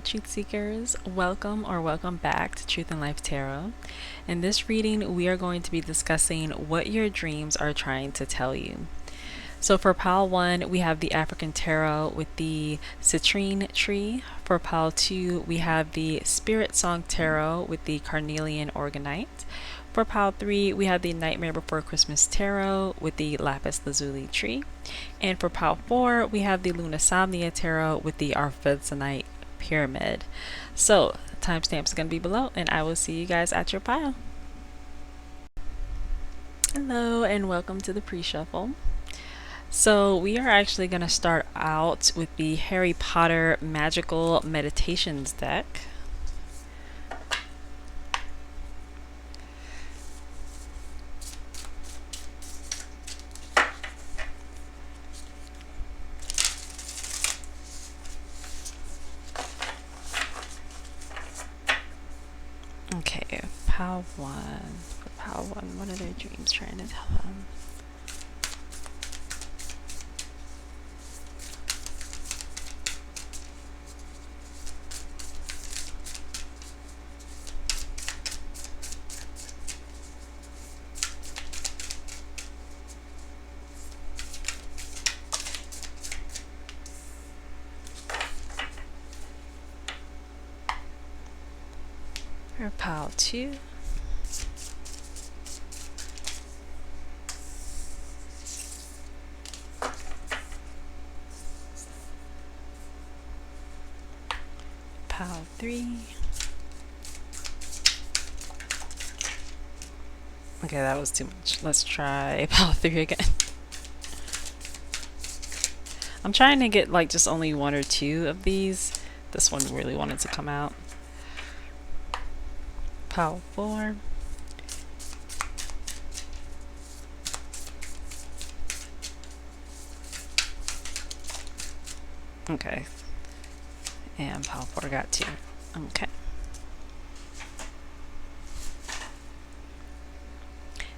truth seekers. Welcome back to Truth in Life Tarot. In this reading, we are going to be discussing what your dreams are trying to tell you. So for pile 1, we have the African Tarot with the citrine tree. For pile 2, we have the Spirit Song Tarot with the carnelian organite. For pile 3, we have the Nightmare Before Christmas Tarot with the lapis lazuli tree. And for pile 4, we have the Lunasomnia Tarot with the Arfvedsonite pyramid. So timestamps are going to be below, and I will see you guys at your pile. Hello and welcome to the pre-shuffle. So we are actually going to start out with the Harry Potter Magical Meditations deck. Okay, pile 1. For pile 1, what are their dreams trying to tell them? For pile 2. Pile 3. Okay, that was too much. Let's try pile 3 again. I'm trying to get like just only 1 or 2 of these. This one really wanted to come out. Pile 4. Okay. And pile 4 got 2. Okay.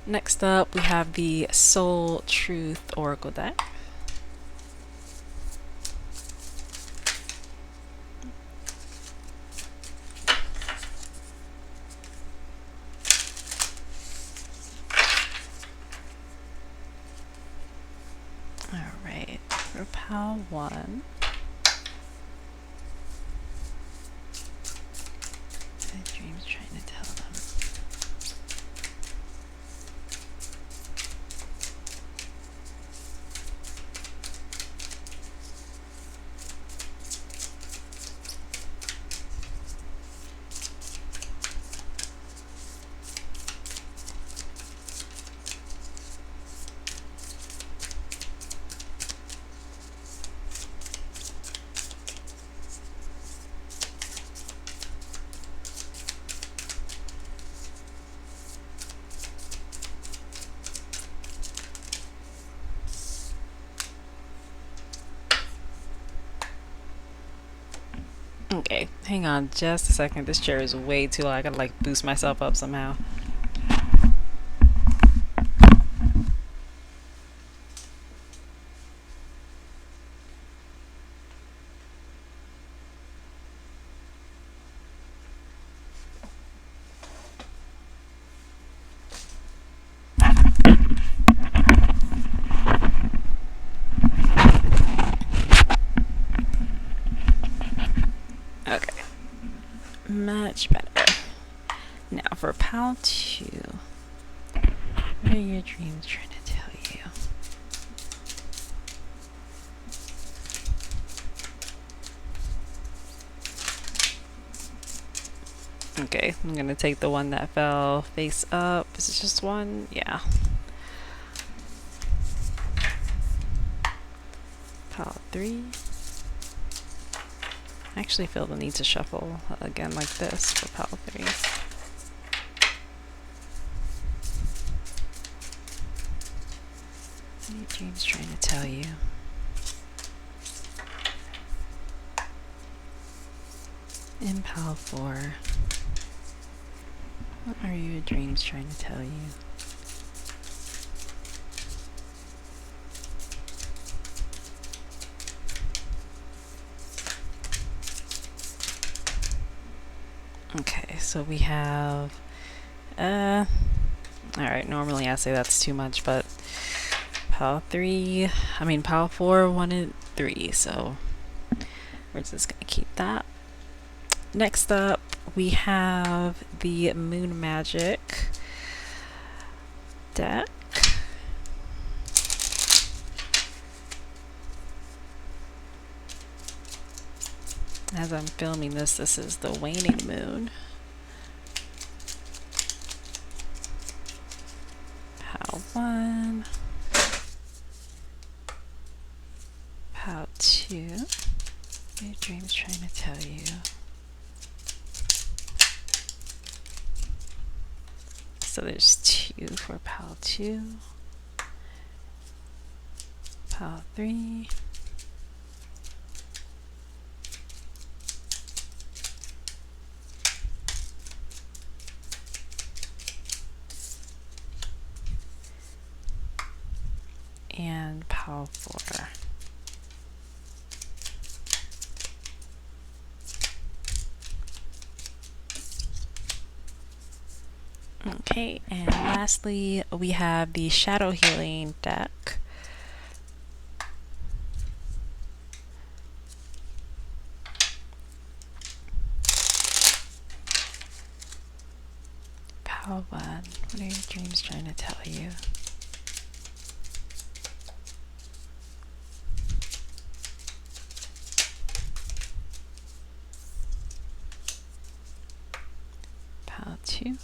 Next up, we have the Soul Truth Oracle deck. Alright, for pile 1. The dream's trying to tell them. Okay, hang on just a second. This chair is way too low. I gotta like boost myself up somehow. Okay, much better. Now for pile 2, what are your dreams trying to tell you? Okay, I'm gonna take the one that fell face up. Is it just one? Yeah. Pile 3. I actually feel the need to shuffle again like this for pile 3. What are your dreams trying to tell you? In pile 4, what are your dreams trying to tell you? so we have, all right, normally I say that's too much, but pile 4, 1, and 3, so we're just gonna keep that. Next up, we have the Moon Magic deck. As I'm filming this is the waning moon. Pile 1. Pile 2. What are your dreams trying to tell you? So there's 2 for pile 2. Pile 3. And pile 4. Okay, and lastly, we have the Shadow Healing deck. Pile 1. What are your dreams trying to tell you? Pile 2.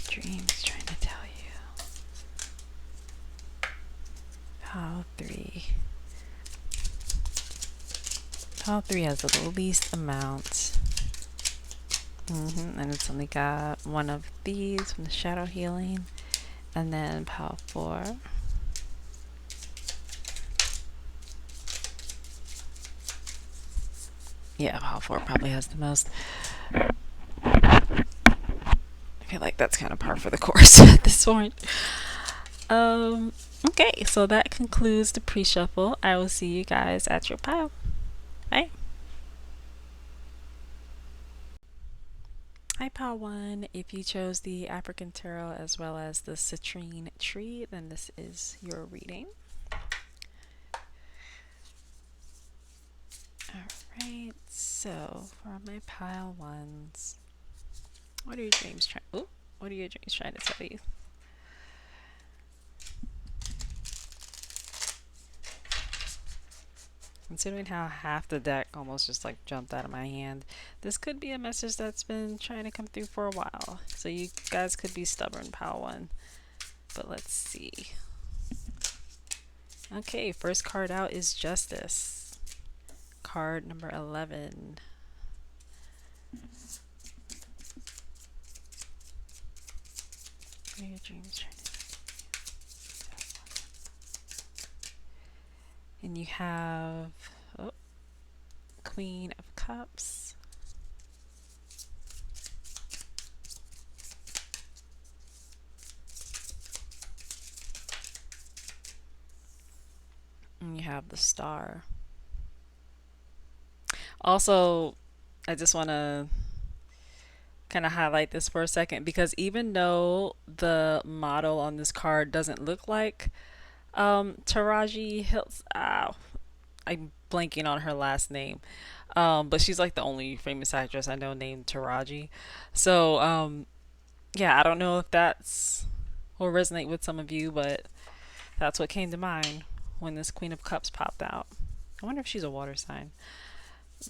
Dreams trying to tell you. Pile 3. Pile 3 has the least amount. And it's only got one of these from the Shadow Healing. And then pile 4. Yeah, pile 4 probably has the most. I feel like that's kind of par for the course at this point. Okay, so that concludes the pre-shuffle. I will see you guys at your pile. Bye. Hi, pile 1. If you chose the African Tarot as well as the citrine tree, then this is your reading. Alright, so for my pile 1s, what are your dreams trying to tell you? Considering how half the deck almost just like jumped out of my hand, this could be a message that's been trying to come through for a while. So you guys could be stubborn, pile 1. But let's see. Okay, first card out is Justice. Card number 11. What are your dreams trying to tell you? And you have Queen of Cups. And you have the Star. Also, I just want to kind of highlight this for a second, because even though the model on this card doesn't look like Taraji Hills, I'm blanking on her last name, but she's like the only famous actress I know named Taraji. So yeah, I don't know if that's will resonate with some of you, but that's what came to mind when this Queen of Cups popped out. I wonder if she's a water sign.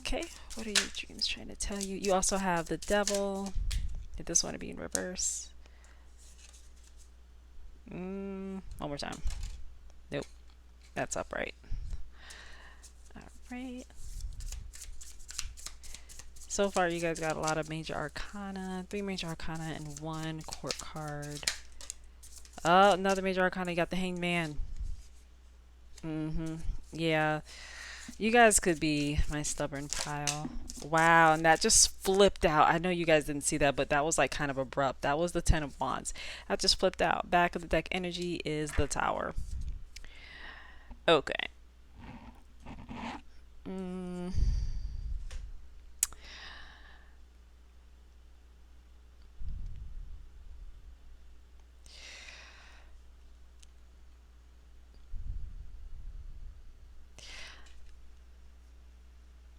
Okay, what are your dreams trying to tell you? You also have the Devil. Did this want to be in reverse? One more time. Nope, that's upright. Alright. So far, you guys got a lot of major arcana, 3 major arcana, and 1 court card. Oh, another major arcana. You got the Hanged Man. Yeah. You guys could be my stubborn pile. Wow, and that just flipped out. I know you guys didn't see that, but that was like kind of abrupt. That was the Ten of Wands. That just flipped out. Back of the deck energy is the Tower. Okay. Mm,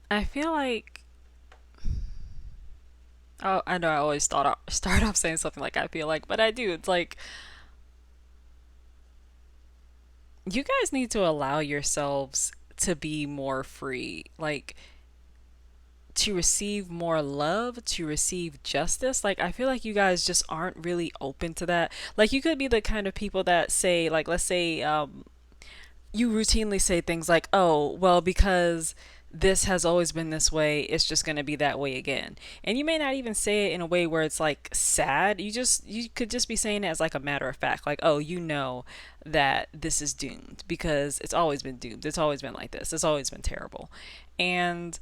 I feel like, oh, I know I always start off saying something like I feel like, but I do. It's like you guys need to allow yourselves to be more free. Like to receive more love, to receive justice. Like, I feel like you guys just aren't really open to that. Like, you could be the kind of people that say, like, let's say, you routinely say things like, oh, well, because this has always been this way, it's just going to be that way again. And you may not even say it in a way where it's like sad. You could just be saying it as like a matter of fact, like, oh, you know that this is doomed because it's always been doomed. It's always been like this. It's always been terrible. And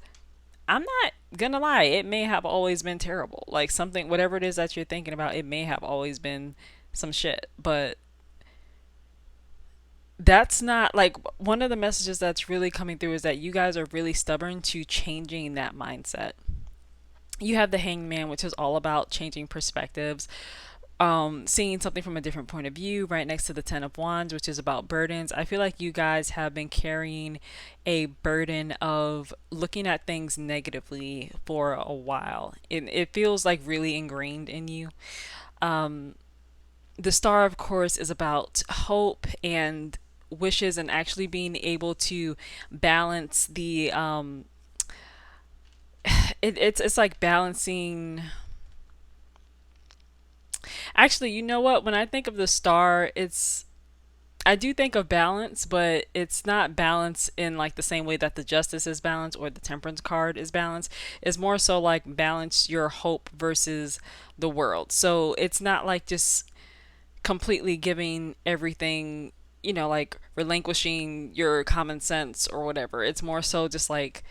I'm not gonna lie, it may have always been terrible. Like something, whatever it is that you're thinking about, it may have always been some shit. But that's not like one of the messages that's really coming through is that you guys are really stubborn to changing that mindset. You have the Hanged Man, which is all about changing perspectives, seeing something from a different point of view, right next to the Ten of Wands, which is about burdens. I feel like you guys have been carrying a burden of looking at things negatively for a while. It feels like really ingrained in you. Um, the Star, of course, is about hope and wishes and actually being able to balance the it's like balancing. Actually, you know what? When I think of the Star, it's I do think of balance, but it's not balance in like the same way that the Justice is balanced or the Temperance card is balanced. It's more so like balance your hope versus the world. So it's not like just completely giving everything, like relinquishing your common sense or whatever. It's more so just like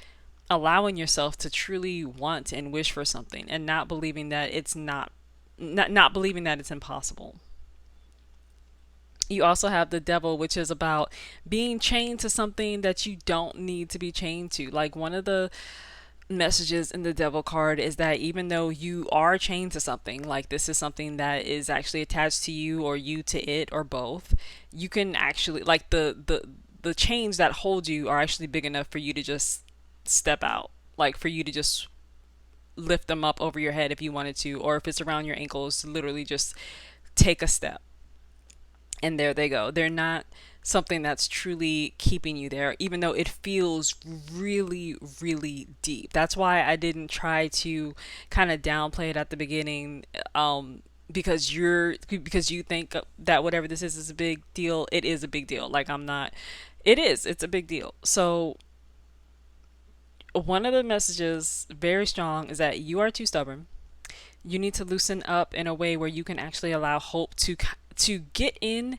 allowing yourself to truly want and wish for something and not believing that it's not believing that it's impossible. You also have the Devil, which is about being chained to something that you don't need to be chained to. Like one of the messages in the Devil card is that even though you are chained to something, like this is something that is actually attached to you or you to it or both, you can actually like the chains that hold you are actually big enough for you to just step out, like for you to just lift them up over your head if you wanted to, or if it's around your ankles, literally just take a step and there they go. They're not something that's truly keeping you there, even though it feels really, really deep. That's why I didn't try to kind of downplay it at the beginning. Because you think that whatever this is a big deal. It is a big deal. Like I'm not. It is. It's a big deal. So one of the messages, very strong, is that you are too stubborn. You need to loosen up in a way where you can actually allow hope to get in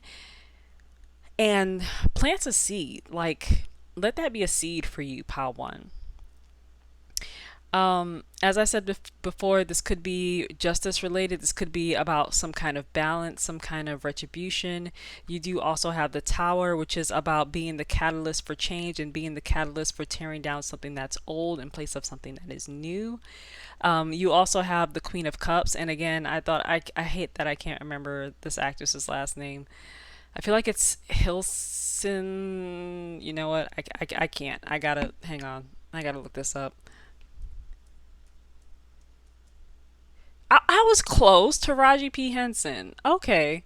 and plant a seed. Like let that be a seed for you, pile one. As I said before, this could be justice related. This could be about some kind of balance, some kind of retribution. You do also have the Tower, which is about being the catalyst for change and being the catalyst for tearing down something that's old in place of something that is new. You also have the Queen of Cups, and again, I hate that I can't remember this actress's last name. I feel like it's Hilson. You know what? I can't. I gotta hang on. I gotta look this up. I was close to Raji P Henson. Okay.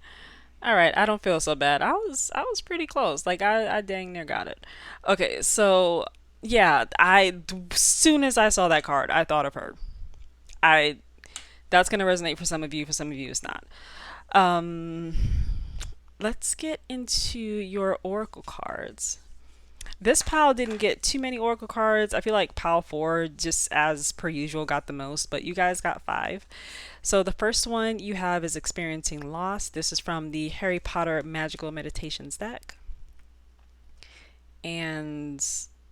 All right, I don't feel so bad. I was pretty close. Like I dang near got it. Okay, so yeah, soon as I saw that card, I thought of her. I That's gonna resonate for some of you. For some of you, it's not. Um, let's get into your oracle cards. This pile didn't get too many oracle cards. I feel like pile four, just as per usual, got the most, but you guys got five. So the first one you have is experiencing loss. This is from the Harry Potter Magical Meditations deck. And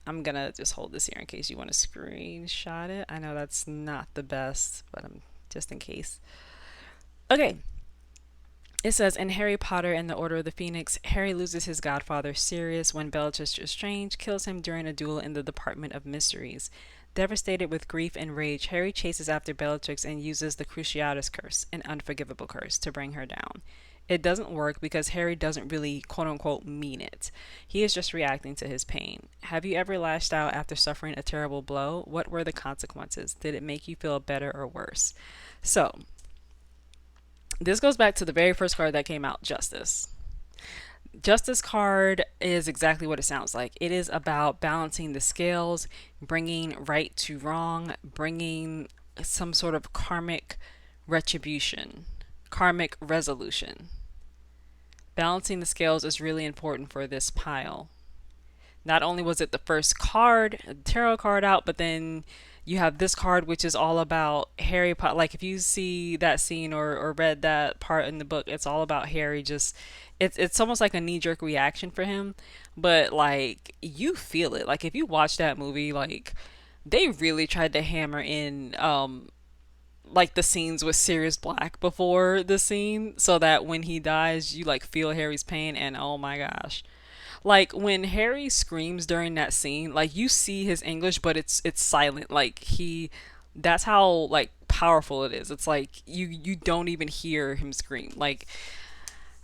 I'm gonna just hold this here in case you want to screenshot it. I know that's not the best, but I'm just in case. Okay. It says, in Harry Potter and the Order of the Phoenix, Harry loses his godfather Sirius when Bellatrix Lestrange kills him during a duel in the Department of Mysteries. Devastated with grief and rage, Harry chases after Bellatrix and uses the Cruciatus Curse, an unforgivable curse, to bring her down. It doesn't work because Harry doesn't really quote unquote mean it. He is just reacting to his pain. Have you ever lashed out after suffering a terrible blow? What were the consequences? Did it make you feel better or worse? So, this goes back to the very first card that came out, Justice. Justice card is exactly what it sounds like. It is about balancing the scales, bringing right to wrong, bringing some sort of karmic retribution, karmic resolution. Balancing the scales is really important for this pile. Not only was it the first card, tarot card out, but then you have this card, which is all about Harry Potter. Like if you see that scene or read that part in the book, it's all about Harry. Just it's almost like a knee jerk reaction for him, but like you feel it. Like if you watch that movie, like they really tried to hammer in like the scenes with Sirius Black before the scene, so that when he dies, you like feel Harry's pain. And oh my gosh, like when Harry screams during that scene, like you see his English, but it's silent. Like he, that's how like powerful it is. It's like you don't even hear him scream. Like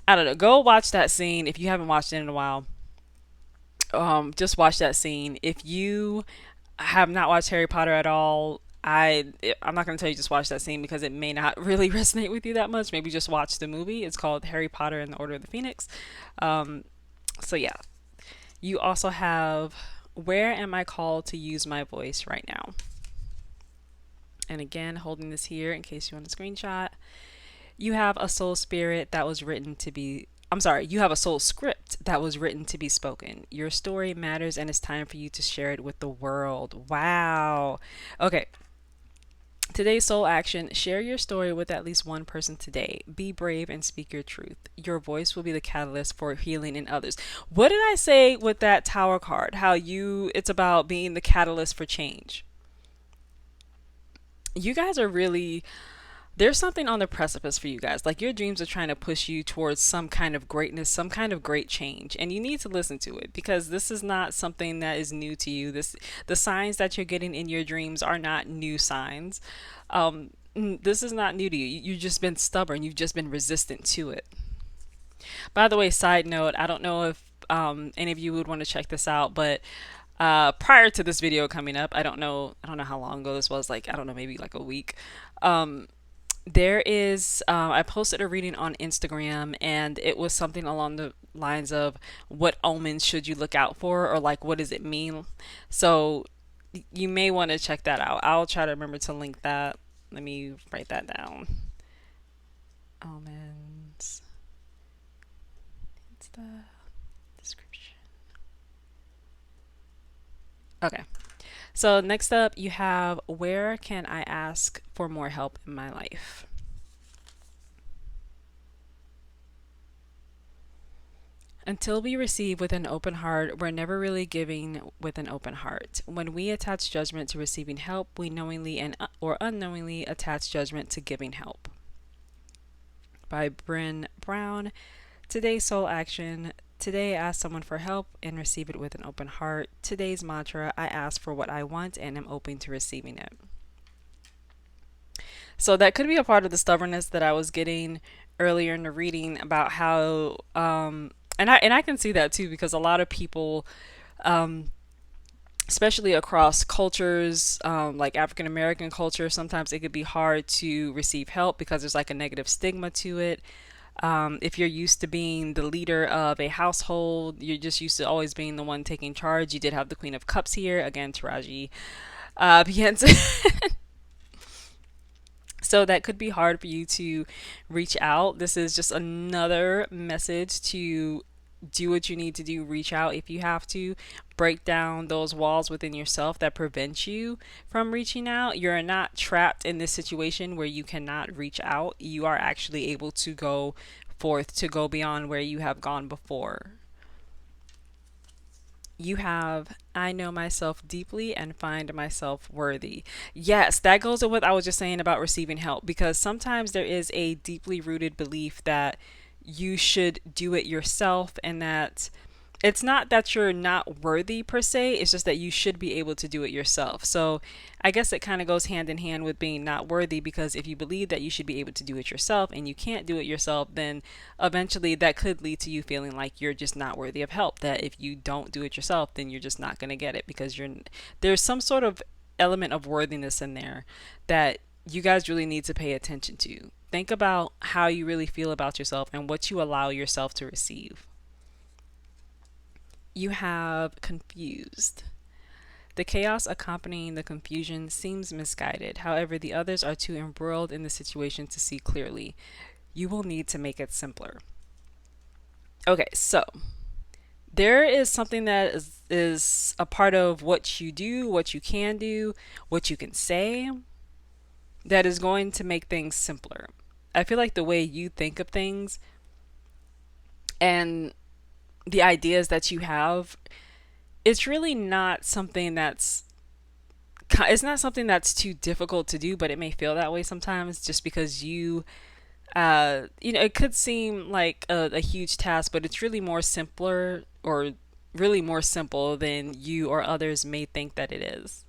I don't know. Go watch that scene if you haven't watched it in a while. Just watch that scene. If you have not watched Harry Potter at all, I'm not going to tell you just watch that scene because it may not really resonate with you that much. Maybe just watch the movie. It's called Harry Potter and the Order of the Phoenix. So yeah, you also have, where am I called to use my voice right now? And again, holding this here in case you want a screenshot. You have a soul spirit that was written to be, I'm sorry, you have a soul script that was written to be spoken. Your story matters and it's time for you to share it with the world. Wow. Okay. Today's soul action, share your story with at least one person today. Be brave and speak your truth. Your voice will be the catalyst for healing in others. What did I say with that tower card? How it's about being the catalyst for change. You guys are really, there's something on the precipice for you guys. Like your dreams are trying to push you towards some kind of greatness, some kind of great change, and you need to listen to it because this is not something that is new to you. The signs that you're getting in your dreams are not new signs. This is not new to you. You've just been stubborn. You've just been resistant to it. By the way, side note, I don't know if any of you would want to check this out, but prior to this video coming up, I don't know how long ago this was. Like I don't know, maybe like a week. There is I posted a reading on Instagram and it was something along the lines of what omens should you look out for, or like what does it mean. So you may want to check that out. I'll try to remember to link that. Let me write that down. Omens, it's the description. Okay, so next up you have, where can I ask for more help in my life? Until we receive with an open heart, we're never really giving with an open heart. When we attach judgment to receiving help, we knowingly and or unknowingly attach judgment to giving help. By Bryn Brown. Today's soul action. Today, ask someone for help and receive it with an open heart. Today's mantra, I ask for what I want and am open to receiving it. So that could be a part of the stubbornness that I was getting earlier in the reading about how, and I can see that too, because a lot of people, especially across cultures, like African American culture, sometimes it could be hard to receive help because there's like a negative stigma to it. If you're used to being the leader of a household, you're just used to always being the one taking charge. You did have the Queen of Cups here again, Taraji Beyonce. So that could be hard for you to reach out. This is just another message to do what you need to do. Reach out if you have to. Break down those walls within yourself that prevent you from reaching out. You're not trapped in this situation where you cannot reach out. You are actually able to go forth, to go beyond where you have gone before. You have, I know myself deeply and find myself worthy. Yes, that goes with what I was just saying about receiving help, because sometimes there is a deeply rooted belief that you should do it yourself, and that it's not that you're not worthy per se, it's just that you should be able to do it yourself. So I guess it kind of goes hand in hand with being not worthy, because if you believe that you should be able to do it yourself and you can't do it yourself, then eventually that could lead to you feeling like you're just not worthy of help. That if you don't do it yourself, then you're just not going to get it, because there's some sort of element of worthiness in there that you guys really need to pay attention to. Think about how you really feel about yourself and what you allow yourself to receive. You have confused. The chaos accompanying the confusion seems misguided. However, the others are too embroiled in the situation to see clearly. You will need to make it simpler. Okay, so there is something that is a part of what you do, what you can do, what you can say, that is going to make things simpler. I feel like the way you think of things and the ideas that you have, it's really not something that's it's not something that's too difficult to do, but it may feel that way sometimes, just because it could seem like a huge task, but it's really more simpler, or really more simple than you or others may think that it is.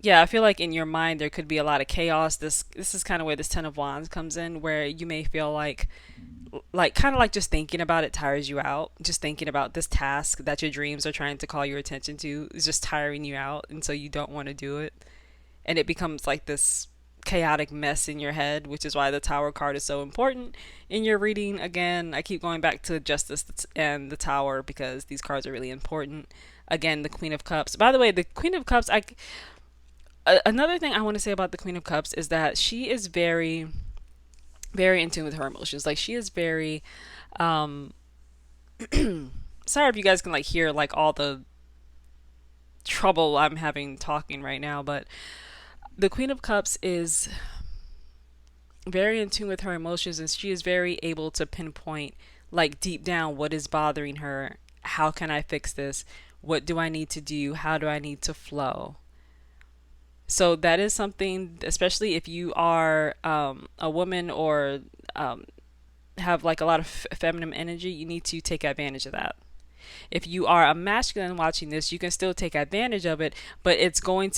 Yeah, I feel like in your mind there could be a lot of chaos. This is kind of where this 10 of wands comes in, where you may feel like kind of like just thinking about it tires you out. Just thinking about this task that your dreams are trying to call your attention to is just tiring you out, and so you don't want to do it. And it becomes like this chaotic mess in your head, which is why the Tower card is so important in your reading. Again, I keep going back to Justice and the Tower because these cards are really important. Again, the Queen of Cups. By the way, the Queen of Cups, another thing I want to say about the Queen of Cups is that she is very, very in tune with her emotions. Like, she is very um sorry if you guys can like hear like all the trouble I'm having talking right now, but the Queen of Cups is very in tune with her emotions, and she is very able to pinpoint, like, deep down what is bothering her. How can I fix this? What do I need to do? How do I need to flow? So that is something, especially if you are a woman, or um, have like a lot of feminine energy, you need to take advantage of that. If you are a masculine watching this, you can still take advantage of it, but it's not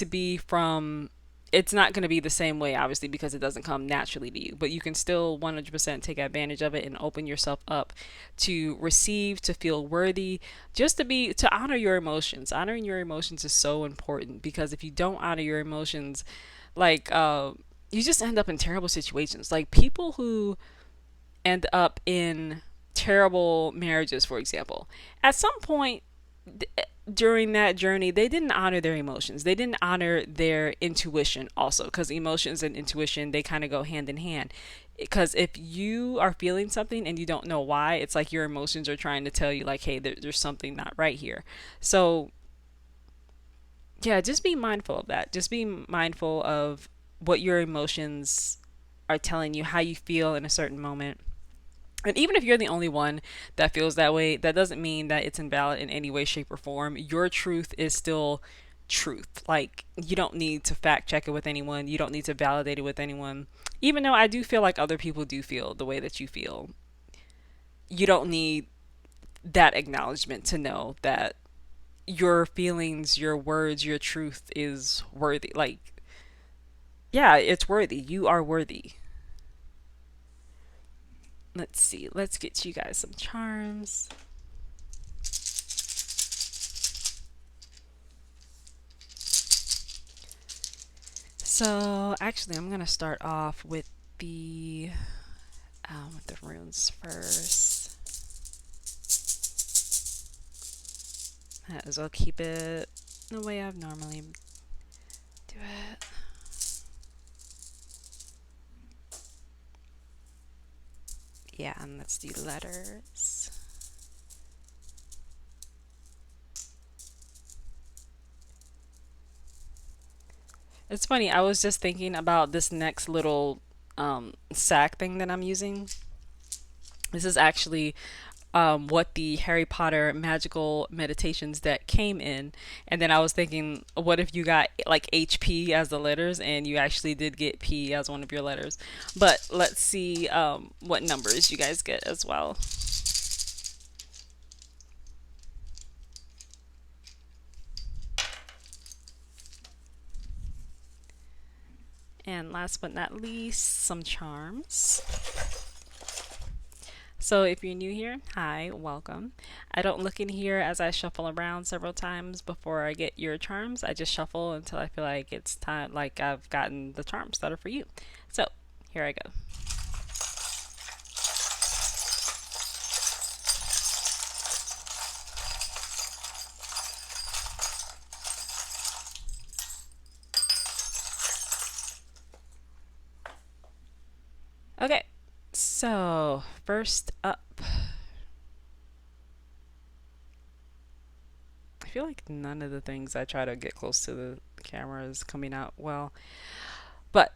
going to be the same way, obviously, because it doesn't come naturally to you. But you can still 100% take advantage of it and open yourself up to receive, to feel worthy, just to honor your emotions. Honoring your emotions is so important, because if you don't honor your emotions, like, you just end up in terrible situations. Like, people who end up in terrible marriages, for example, at some point during that journey, they didn't honor their emotions. They didn't honor their intuition, also, because emotions and intuition, they kind of go hand in hand. Because if you are feeling something and you don't know why, it's like your emotions are trying to tell you, like, hey, there's something not right here. So, yeah, just be mindful of that. Just be mindful of what your emotions are telling you, how you feel in a certain moment. And even if you're the only one that feels that way, that doesn't mean that it's invalid in any way, shape, or form. Your truth is still truth. Like, you don't need to fact check it with anyone. You don't need to validate it with anyone. Even though I do feel like other people do feel the way that you feel, you don't need that acknowledgement to know that your feelings, your words, your truth is worthy. Like, yeah, it's worthy. You are worthy. Let's see. Let's get you guys some charms. So actually, I'm gonna start off with the runes first. Might as well keep it the way I've normally do it. Yeah, and let's do letters. It's funny, I was just thinking about this next little sack thing that I'm using. This is actually what the Harry Potter magical meditations deck came in. And then I was thinking, what if you got like HP as the letters and you actually did get P as one of your letters? But let's see what numbers you guys get as well. And last but not least, some charms. So if you're new here, hi, welcome. I don't look in here as I shuffle around several times before I get your charms. I just shuffle until I feel like it's time, like I've gotten the charms that are for you. So here I go. Okay, so first up, I feel like none of the things I try to get close to the camera is coming out well. But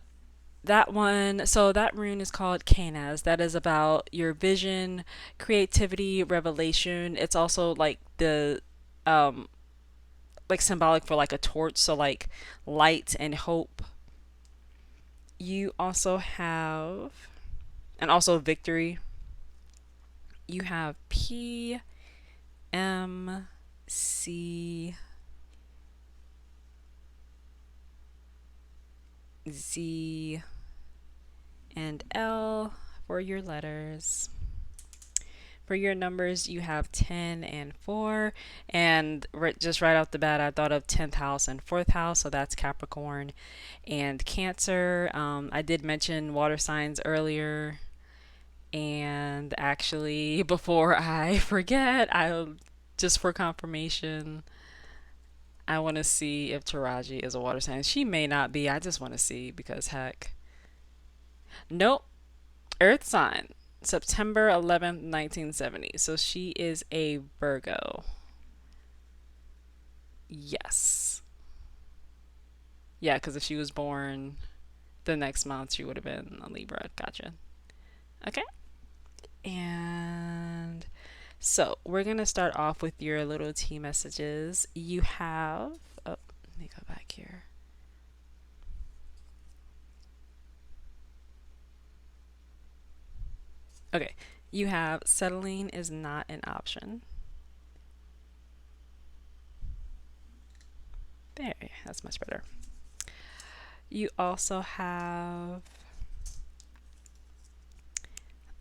that one, so that rune is called Canas. That is about your vision, creativity, revelation. It's also um like symbolic for like a torch, so like light and hope. You also have, and also victory. You have P, M, C, Z, and L for your letters. For your numbers, you have 10 and 4. And just right off the bat, I thought of 10th house and 4th house. So that's Capricorn and Cancer. I did mention water signs earlier. And actually, before I forget, I'll just for confirmation, I want to see if Taraji is a water sign. She may not be. I just want to see because heck. Nope. Earth sign. September 11th, 1970. So she is a Virgo. Yes. Yeah, because if she was born the next month, she would have been a Libra. Gotcha. Okay. And so we're going to start off with your little tea messages. You have, oh, let me go back here. Okay. You have settling is not an option. There, that's much better. You also have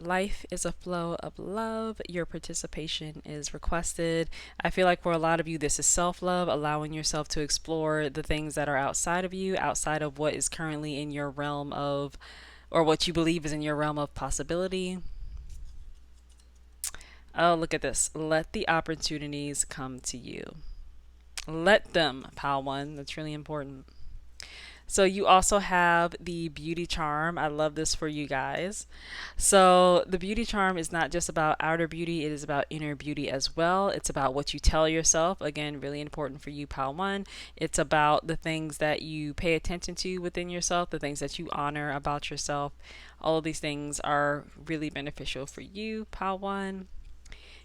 life is a flow of love. Your participation is requested. I feel like for a lot of you, this is self love, allowing yourself to explore the things that are outside of you, outside of what is currently in your realm of, or what you believe is in your realm of possibility. Oh, look at this. Let the opportunities come to you. Let them, pile one. That's really important. So you also have the beauty charm. I love this for you guys. So the beauty charm is not just about outer beauty, it is about inner beauty as well. It's about what you tell yourself. Again, really important for you, pile one. It's about the things that you pay attention to within yourself, the things that you honor about yourself. All of these things are really beneficial for you, pile one.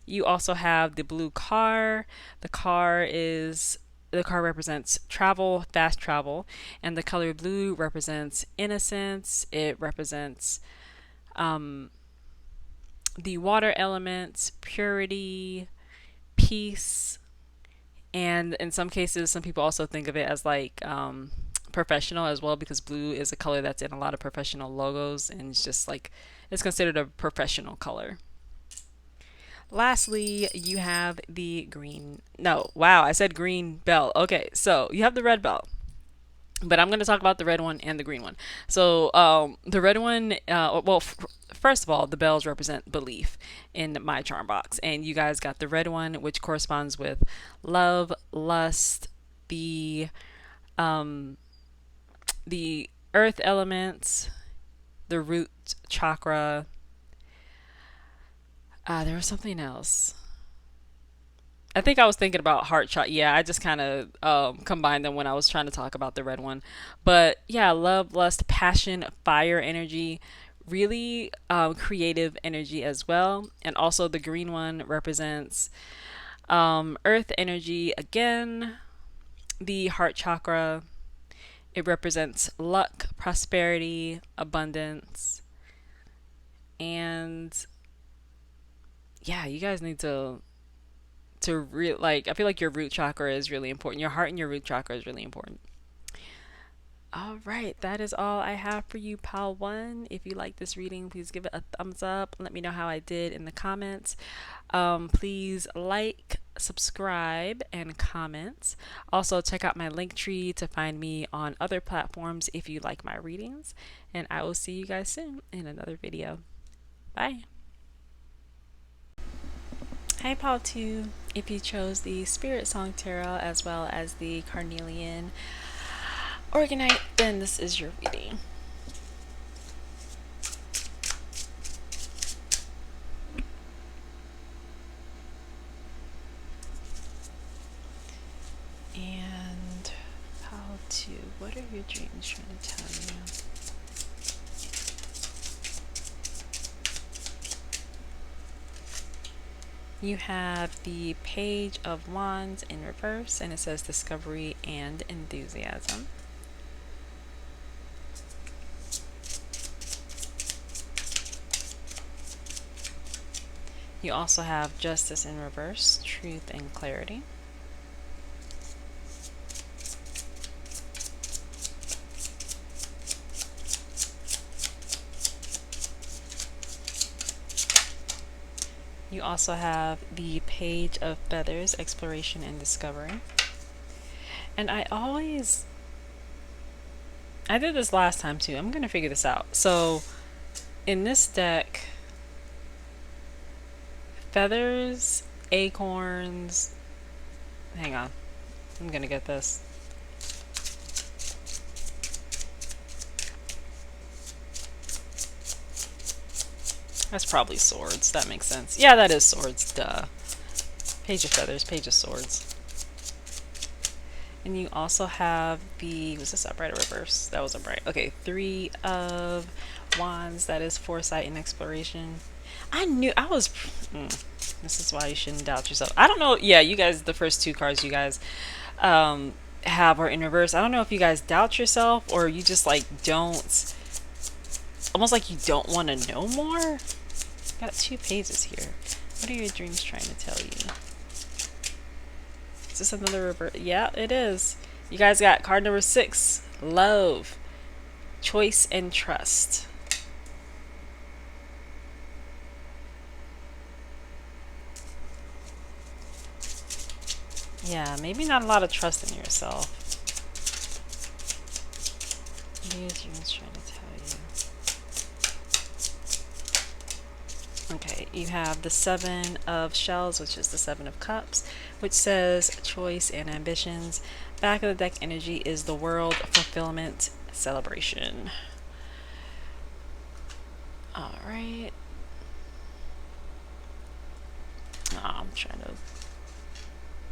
You also have the blue car. The car represents travel, fast travel, and the color blue represents innocence. It represents the water elements, purity, peace, and in some cases, some people also think of it as like professional as well because blue is a color that's in a lot of professional logos and it's just like it's considered a professional color. Lastly, you have the green. No, wow, I said green bell. Okay, so you have the red bell. But I'm going to talk about the red one and the green one. So, the red one, first of all, the bells represent belief in my charm box. And you guys got the red one, which corresponds with love, lust, um, the earth elements, the root chakra. There was something else. I think I was thinking about heart chakra. Yeah, I just kind of combined them when I was trying to talk about the red one. But yeah, love, lust, passion, fire energy, really creative energy as well. And also the green one represents earth energy again, the heart chakra. It represents luck, prosperity, abundance. And yeah, you guys need like, I feel like your root chakra is really important. Your heart and your root chakra is really important. All right, that is all I have for you, Pal 1. If you like this reading, please give it a thumbs up. Let me know how I did in the comments. Please like, subscribe, and comment. Also, check out my link tree to find me on other platforms if you like my readings. And I will see you guys soon in another video. Bye. Hi, Pal 2. If you chose the Spirit Song Tarot as well as the Carnelian Organite, then this is your reading. And how to, what are your dreams trying to tell you? You have the Page of Wands in reverse, and it says discovery and enthusiasm. You also have Justice in reverse, truth and clarity. You also have the Page of Feathers, exploration and discovery. And I did this last time too. I'm gonna figure this out. So in this deck, feathers, acorns, hang on, I'm gonna get this. That's probably swords. That makes sense. Yeah, that is swords. Duh. Page of feathers, page of swords. And you also have the, was this upright or reverse? That was upright. Okay, 3 of wands. That is foresight and exploration. I knew I was. This is why you shouldn't doubt yourself. I don't know. Yeah, you guys, the first 2 cards you guys have are in reverse. I don't know if you guys doubt yourself or you just like don't. Almost like you don't want to know more. Got 2 pages here. What are your dreams trying to tell you? Is this another reverse? Yeah, it is. You guys got card number 6. Love, choice, and trust. Yeah, maybe not a lot of trust in yourself. What are your dreams trying to tell you? Okay, you have the 7 of shells, which is the 7 of cups, which says choice and ambitions. Back of the deck energy is the world, fulfillment, celebration. All right. Oh, I'm trying to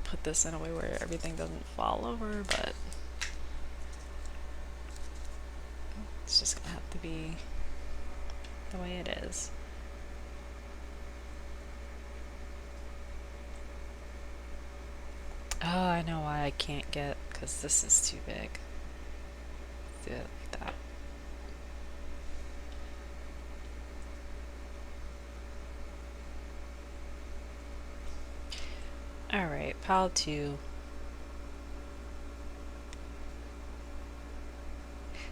put this in a way where everything doesn't fall over, but it's just gonna have to be the way it is. Oh, I know why I can't get, because this is too big. Do it like that. Alright, pile 2.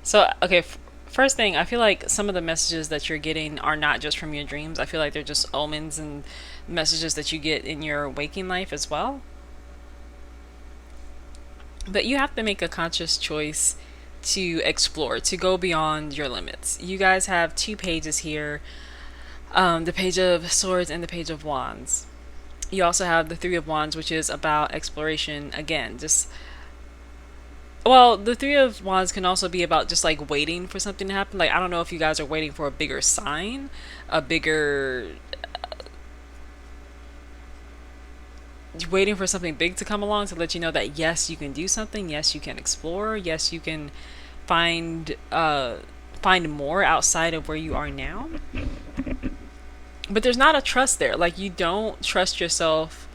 So, okay, first thing, I feel like some of the messages that you're getting are not just from your dreams. I feel like they're just omens and messages that you get in your waking life as well. But you have to make a conscious choice to explore, to go beyond your limits. You guys have 2 pages here, the Page of Swords and the Page of Wands. You also have the 3 of Wands, which is about exploration. Again, just, well, the 3 of Wands can also be about just like waiting for something to happen. Like, I don't know if you guys are waiting for a bigger sign, a bigger waiting for something big to come along to let you know that yes, you can do something, yes, you can explore, yes, you can find find more outside of where you are now. But there's not a trust there. Like, you don't trust yourself.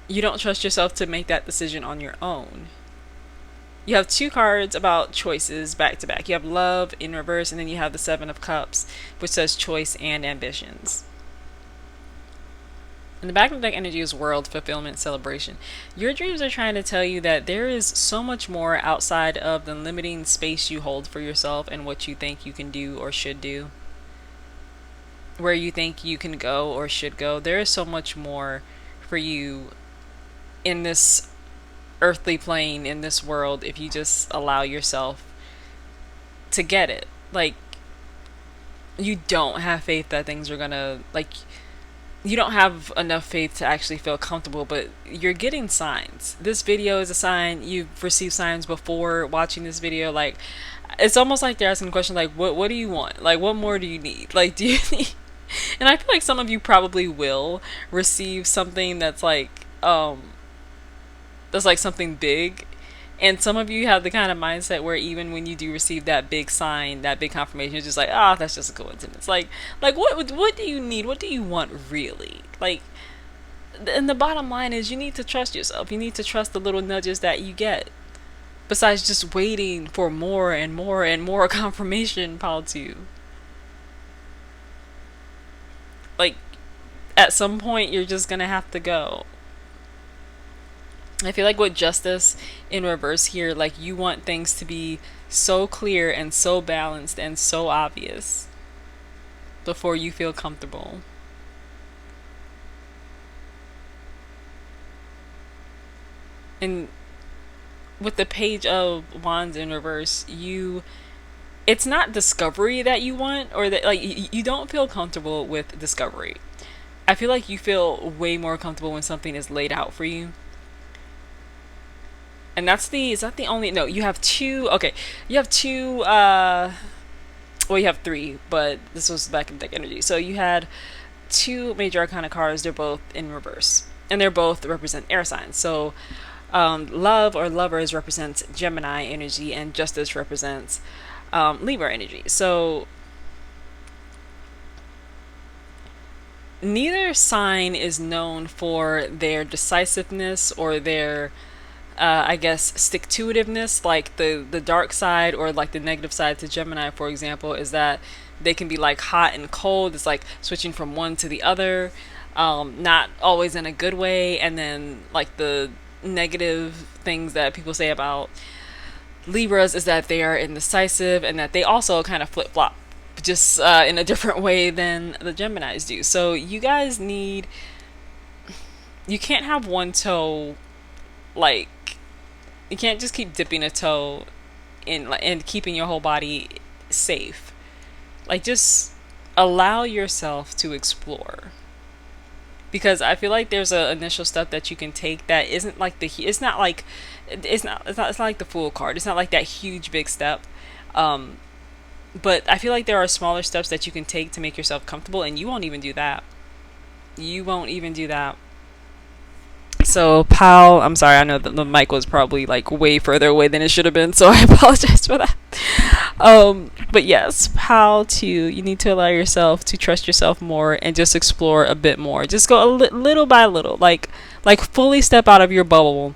You don't trust yourself to make that decision on your own. You have two cards about choices back to back. You have love in reverse, and then you have the Seven of Cups, which says choice and ambitions. And the back of the deck energy is world, fulfillment, celebration. Your dreams are trying to tell you that there is so much more outside of the limiting space you hold for yourself and what you think you can do or should do. Where you think you can go or should go. There is so much more for you in this earthly plane, in this world, if you just allow yourself to get it. Like, you don't have faith that things are gonna, like, you don't have enough faith to actually feel comfortable, but you're getting signs. This video is a sign. You've received signs before watching this video. Like, it's almost like they're asking a question like, what do you want? Like, what more do you need? Like, do you need... And I feel like some of you probably will receive something that's like something big, and some of you have the kind of mindset where even when you do receive that big sign, that big confirmation, it's just like, ah, that's just a coincidence. Like what do you need? What do you want really? Like, and the bottom line is, you need to trust yourself. You need to trust the little nudges that you get, besides just waiting for more and more and more confirmation piled to you. Like, at some point you're just gonna have to go. I feel like with justice in reverse here, like, you want things to be so clear and so balanced and so obvious before you feel comfortable. And with the Page of Wands in reverse, it's not discovery that you want, or that, like, you don't feel comfortable with discovery. I feel like you feel way more comfortable when something is laid out for you. And is that the only, no, you have two, okay, you have two, well, you have three, but this was back in deck energy. So you had two major arcana cards, they're both in reverse, and they're both represent air signs. So love or lovers represents Gemini energy, and justice represents Libra energy. So neither sign is known for their decisiveness or their I guess stick-to-itiveness. Like the dark side, or like the negative side to Gemini, for example, is that they can be like hot and cold. It's like switching from one to the other, not always in a good way. And then like the negative things that people say about Libras is that they are indecisive, and that they also kind of flip-flop, just in a different way than the Geminis do. So you guys you can't have one toe, like, you can't just keep dipping a toe in and keeping your whole body safe. Like, just allow yourself to explore, because I feel like there's a initial step that you can take that isn't like it's not like the Fool card. It's not like that huge big step, but I feel like there are smaller steps that you can take to make yourself comfortable, and you won't even do that. So Pal, I'm sorry, I know that the mic was probably like way further away than it should have been, so I apologize for that. But yes, Pal, you need to allow yourself to trust yourself more and just explore a bit more. Just go little by little, like fully step out of your bubble,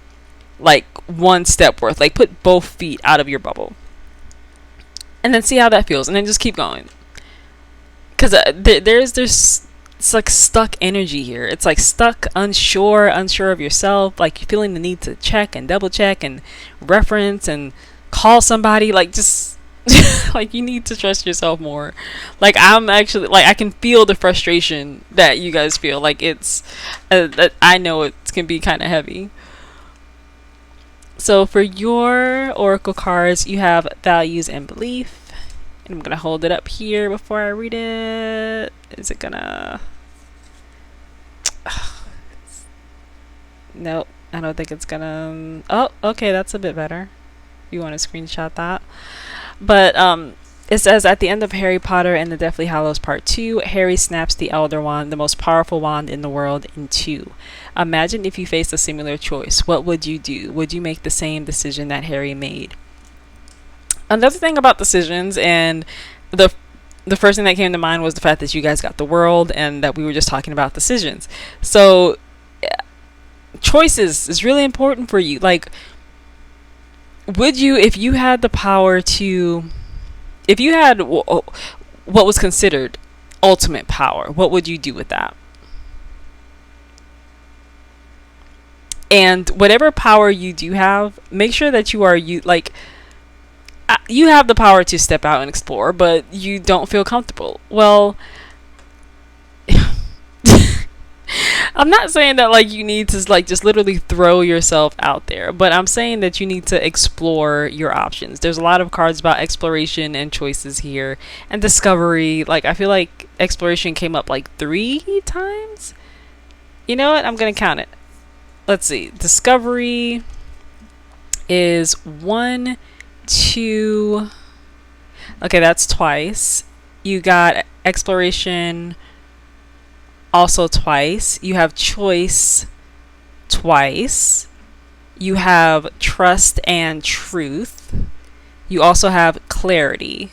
like one step worth. Like, put both feet out of your bubble, and then see how that feels, and then just keep going. Because there's it's like stuck energy here. It's like stuck, unsure of yourself, like you're feeling the need to check and double check and reference and call somebody. Like, just like, you need to trust yourself more. Like, I'm actually, like, I can feel the frustration that you guys feel. Like, it's I know it can be kind of heavy. So for your oracle cards, you have values and belief. And I'm gonna hold it up here before I read it. Is it gonna... Nope, I don't think it's gonna... Oh, okay, that's a bit better. You want to screenshot that. But it says, at the end of Harry Potter and the Deathly Hallows Part 2, Harry snaps the Elder Wand, the most powerful wand in the world, in two. Imagine if you faced a similar choice. What would you do? Would you make the same decision that Harry made? Another thing about decisions, and the the first thing that came to mind was the fact that you guys got the world and that we were just talking about decisions. So choices is really important for you. Like, would you, if you had the power to, if you had what was considered ultimate power, what would you do with that? And whatever power you do have, make sure that you are, you have the power to step out and explore, but you don't feel comfortable. Well, I'm not saying that like you need to like just literally throw yourself out there, but I'm saying that you need to explore your options. There's a lot of cards about exploration and choices here and discovery. Like, I feel like exploration came up like 3 times. You know what? I'm going to count it. Let's see. Discovery is 1, 2. Okay, that's twice. You got exploration also twice. You have choice twice. You have trust and truth. You also have clarity.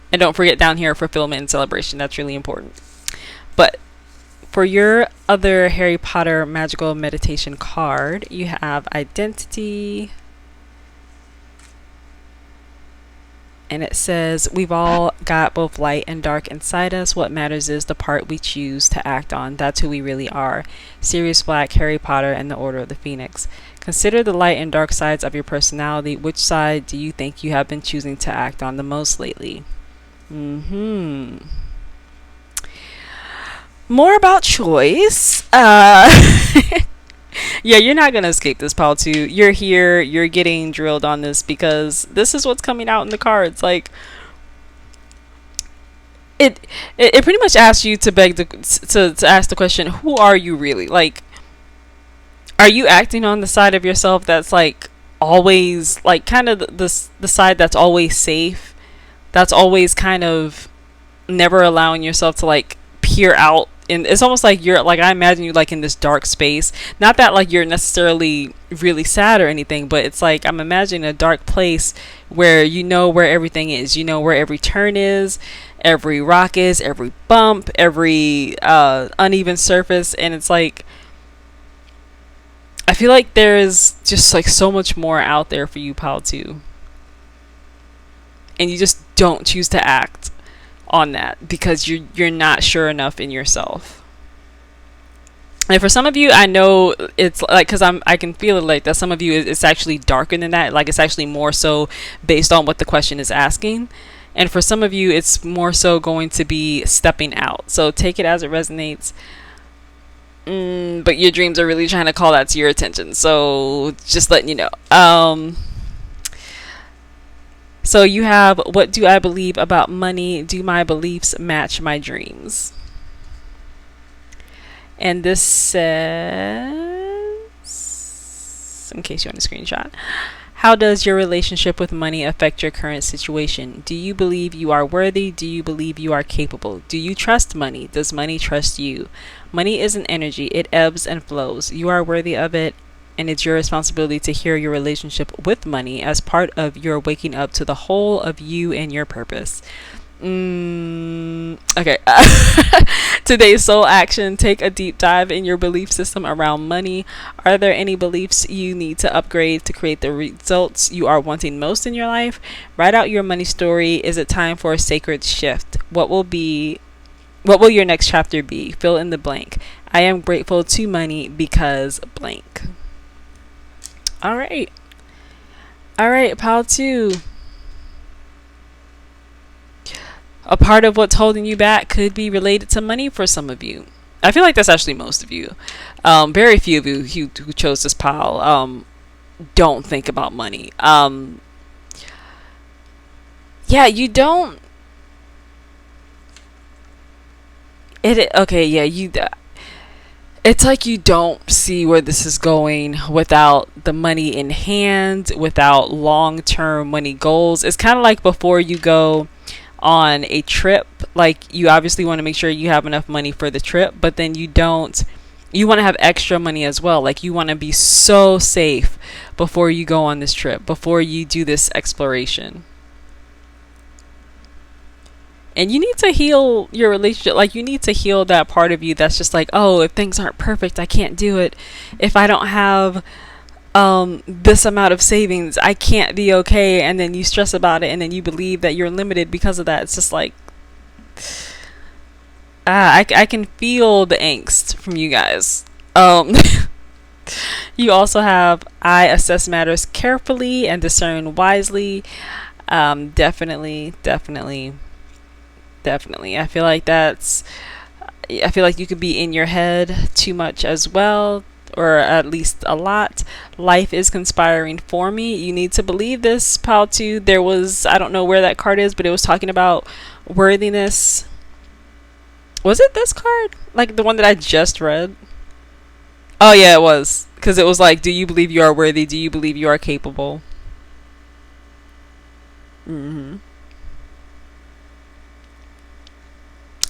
And don't forget down here fulfillment and celebration. That's really important. But for your other Harry Potter magical meditation card, you have identity. And it says, we've all got both light and dark inside us. What matters is the part we choose to act on. That's who we really are. Sirius Black, Harry Potter, and the Order of the Phoenix. Consider the light and dark sides of your personality. Which side do you think you have been choosing to act on the most lately? More about choice. Yeah, you're not gonna escape this, pal. Too. You're here. You're getting drilled on this because this is what's coming out in the cards. Like, it pretty much asks you to beg to ask the question: who are you really? Like, are you acting on the side of yourself that's like always like kind of the side that's always safe, that's always kind of never allowing yourself to like peer out? And it's almost like you're like, I imagine you like in this dark space, not that like you're necessarily really sad or anything, but it's like I'm imagining a dark place where you know where everything is, you know where every turn is, every rock is, every bump, every uneven surface. And it's like I feel like there's just like so much more out there for you, pal, too, and you just don't choose to act on that because you're not sure enough in yourself. And for some of you, I know it's like, because I can feel it like that some of you it's actually darker than that. Like, it's actually more so based on what the question is asking. And for some of you, it's more so going to be stepping out. So take it as it resonates. But your dreams are really trying to call that to your attention. So just letting you know. So you have, what do I believe about money? Do my beliefs match my dreams? And this says, in case you want a screenshot, how does your relationship with money affect your current situation? Do you believe you are worthy? Do you believe you are capable? Do you trust money? Does money trust you? Money is an energy. It ebbs and flows. You are worthy of it. And it's your responsibility to heal your relationship with money as part of your waking up to the whole of you and your purpose. Okay. Today's soul action: take a deep dive in your belief system around money. Are there any beliefs you need to upgrade to create the results you are wanting most in your life? Write out your money story. Is it time for a sacred shift? What will your next chapter be? Fill in the blank. I am grateful to money because blank. All right, pal, too. A part of what's holding you back could be related to money for some of you. I feel like that's actually most of you. Very few of you who chose this pile don't think about money. Yeah, you don't. Okay, yeah, it's like you don't see where this is going without the money in hand, without long-term money goals. It's kind of like before you go on a trip, like you obviously want to make sure you have enough money for the trip, but then you don't You want to have extra money as well. Like, you want to be so safe before you go on this trip, before you do this exploration. And you need to heal your relationship. Like, you need to heal that part of you that's just like, oh, if things aren't perfect, I can't do it. If I don't have this amount of savings, I can't be okay. And then you stress about it, and then you believe that you're limited because of that. It's just like, I can feel the angst from you guys. You also have, I assess matters carefully and discern wisely. Definitely, definitely, definitely. I feel like you could be in your head too much as well, or at least a lot. Life is conspiring for me. You need to believe this, pal. Too. There was, I don't know where that card is, but it was talking about worthiness. Was it this card? Like the one that I just read? Oh yeah, it was. Because it was like, do you believe you are worthy? Do you believe you are capable? Mm-hmm.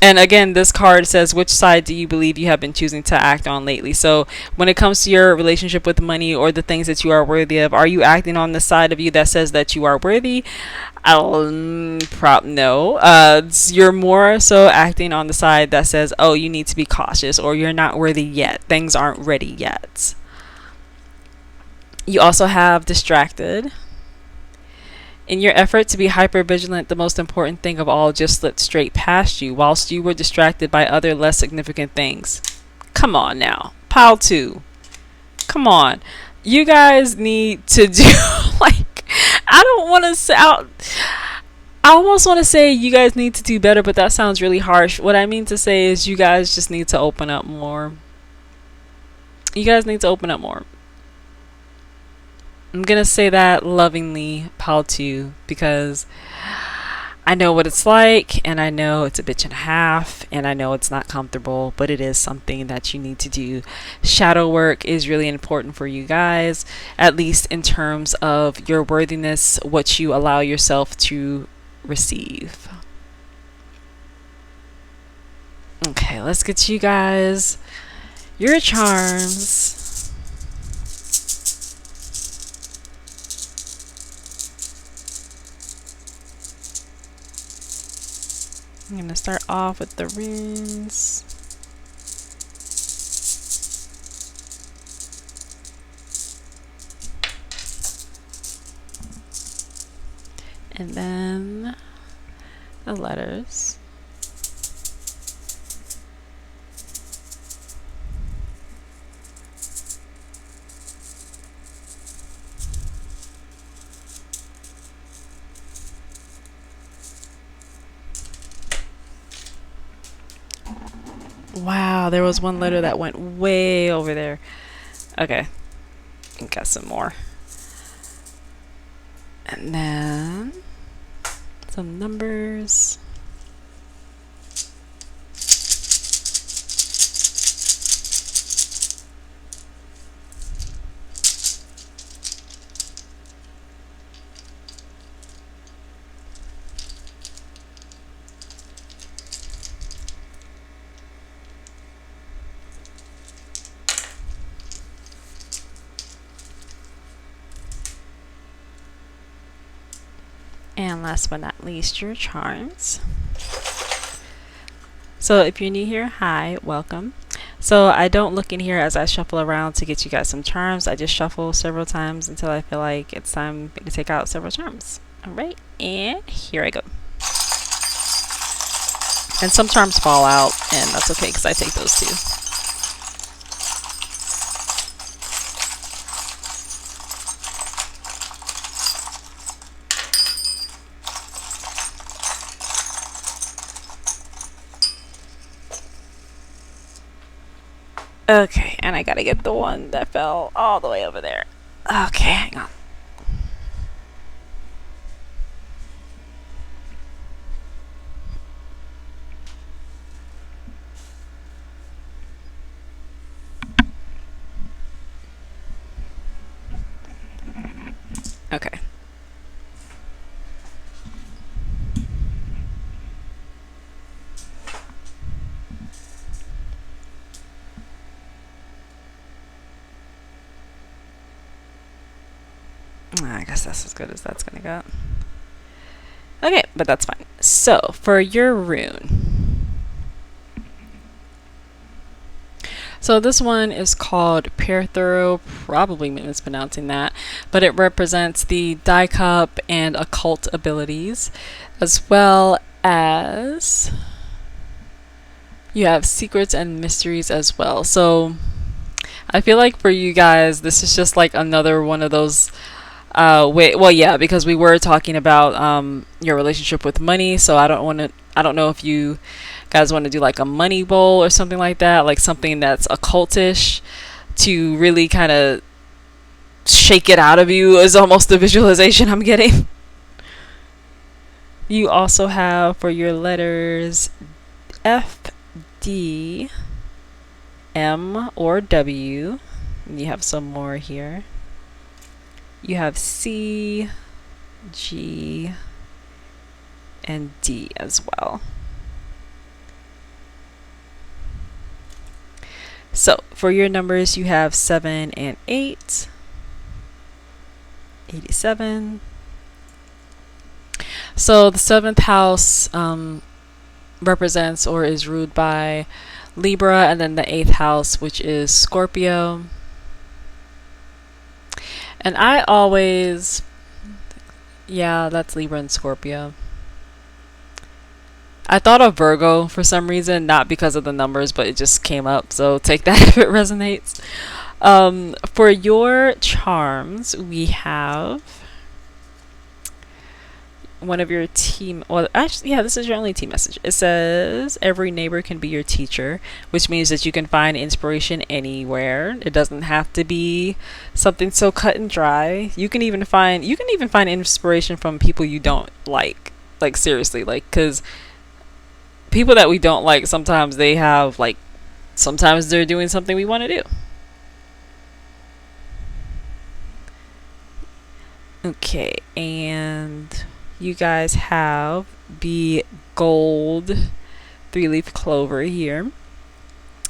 And again, this card says, which side do you believe you have been choosing to act on lately? So when it comes to your relationship with money or the things that you are worthy of, are you acting on the side of you that says that you are worthy? No. You're more so acting on the side that says, oh, you need to be cautious, or you're not worthy yet. Things aren't ready yet. You also have distracted. In your effort to be hyper vigilant, the most important thing of all just slipped straight past you whilst you were distracted by other less significant things. Come on now. Pile 2. Come on. You guys need to do, like, I don't want to say, I almost want to say you guys need to do better, but that sounds really harsh. What I mean to say is you guys just need to open up more. You guys need to open up more. I'm going to say that lovingly, pal 2, because I know what it's like, and I know it's a bitch and a half, and I know it's not comfortable, but it is something that you need to do. Shadow work is really important for you guys, at least in terms of your worthiness, what you allow yourself to receive. Okay, let's get to you guys your charms. I'm going to start off with the runes. And then the letters. Wow, there was one letter that went way over there. Okay, got some more. And then some numbers. And last but not least, your charms. So if you're new here, hi, welcome. So I don't look in here as I shuffle around to get you guys some charms. I just shuffle several times until I feel like it's time to take out several charms. All right, and here I go. And some charms fall out, and that's okay because I take those too. Okay, and I gotta get the one that fell all the way over there. Okay, hang on. Okay. I guess that's as good as that's gonna get. Okay, but that's fine. So for your rune, so this one is called Perthero, probably mispronouncing that, but it represents the die cup and occult abilities, as well as you have secrets and mysteries as well. So I feel like for you guys, this is just like another one of those well, yeah, because we were talking about your relationship with money, so I don't know if you guys want to do like a money bowl or something like that, like something that's occultish to really kind of shake it out of you is almost the visualization I'm getting. You also have for your letters F, D, M, or W. And you have some more here. You have C, G, and D as well. So for your numbers, you have 7 and 8, 87. So the 7th house represents or is ruled by Libra, and then the 8th house, which is Scorpio. And I always, yeah, that's Libra and Scorpio. I thought of Virgo for some reason, not because of the numbers, but it just came up. So take that if it resonates. For your charms, we have one of your team, well, actually, yeah, this is your only team message. It says every neighbor can be your teacher, which means that you can find inspiration anywhere. It doesn't have to be something so cut and dry. You can even find inspiration from people you don't like seriously, like, because people that we don't like, sometimes they have like, sometimes they're doing something we want to do. Okay, and you guys have the gold 3-leaf clover here.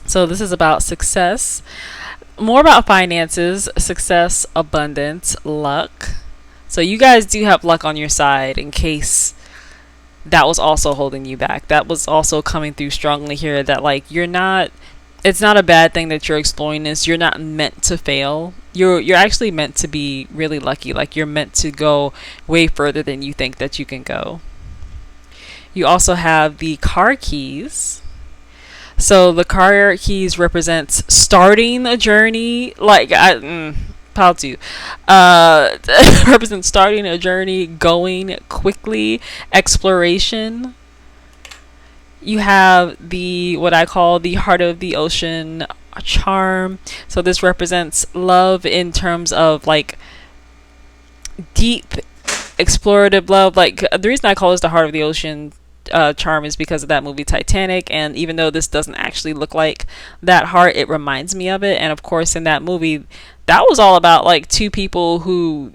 So this is about success, more about finances, success, abundance, luck. So you guys do have luck on your side in case that was also holding you back. That was also coming through strongly here, that like it's not a bad thing that you're exploring this. You're not meant to fail. You're actually meant to be really lucky. Like, you're meant to go way further than you think that you can go. You also have the car keys. So the car keys represents starting a journey. Like, pile two. Represents starting a journey, going quickly, exploration. You have the, what I call the heart of the ocean charm. So this represents love in terms of like deep explorative love. Like, the reason I call this the heart of the ocean charm is because of that movie Titanic, and even though this doesn't actually look like that heart, it reminds me of it. And of course, in that movie, that was all about like two people who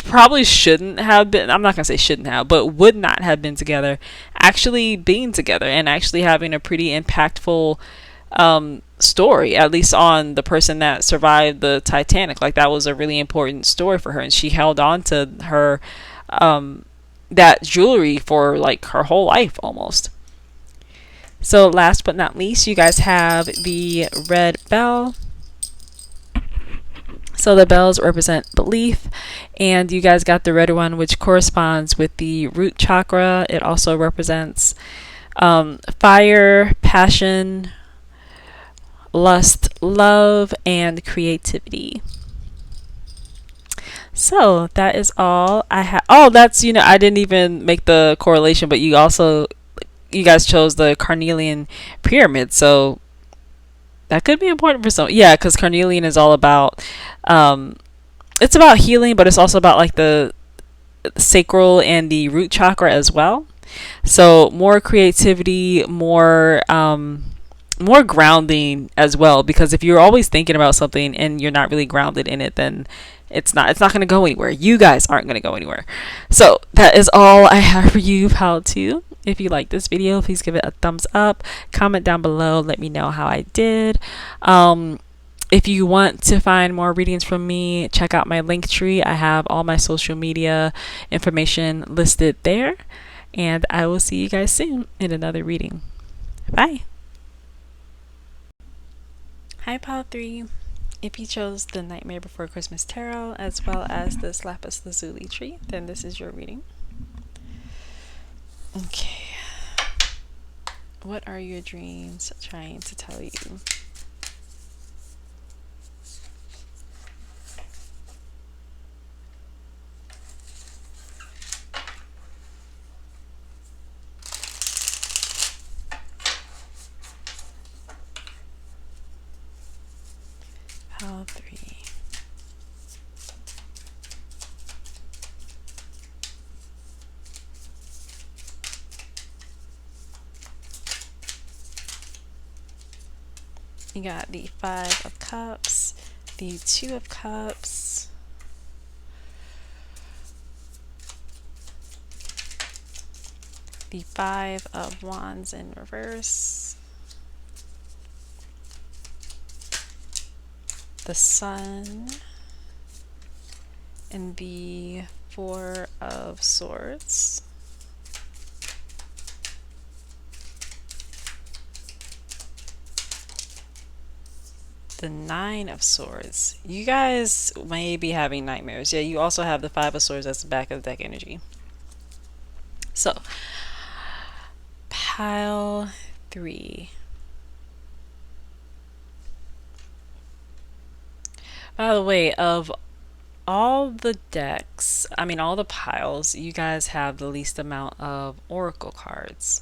probably shouldn't have been, I'm not gonna say shouldn't have, but would not have been together, actually being together and actually having a pretty impactful story, at least on the person that survived the Titanic. Like, that was a really important story for her, and she held on to her that jewelry for like her whole life almost. So last but not least, you guys have the red bell. So the bells represent belief, and you guys got the red one, which corresponds with the root chakra. It also represents fire, passion, lust, love, and creativity. So that is all I have. Oh, that's, I didn't even make the correlation, but you guys chose the carnelian pyramid, so that could be important for some. Yeah, because carnelian is all about it's about healing, but it's also about like the sacral and the root chakra as well. So more creativity, more grounding as well, because if you're always thinking about something and you're not really grounded in it, then it's not going to go anywhere. You guys aren't going to go anywhere. So that is all I have for you, pal 2. If you like this video, please give it a thumbs up, comment down below, let me know how I did. If you want to find more readings from me, check out my link tree. I have all my social media information listed there. And I will see you guys soon in another reading. Bye. Hi, Pile 3. If you chose the Nightmare Before Christmas Tarot as well as the Lapis Lazuli tree, then this is your reading. Okay. What are your dreams trying to tell you? Pile 3. You got the Five of Cups, the Two of Cups, the Five of Wands in reverse, the Sun, and the Four of Swords. The Nine of Swords. You guys may be having nightmares. Yeah, you also have the Five of Swords as the back of the deck energy. So, pile 3. By the way, of all the decks, I mean all the piles, you guys have the least amount of oracle cards.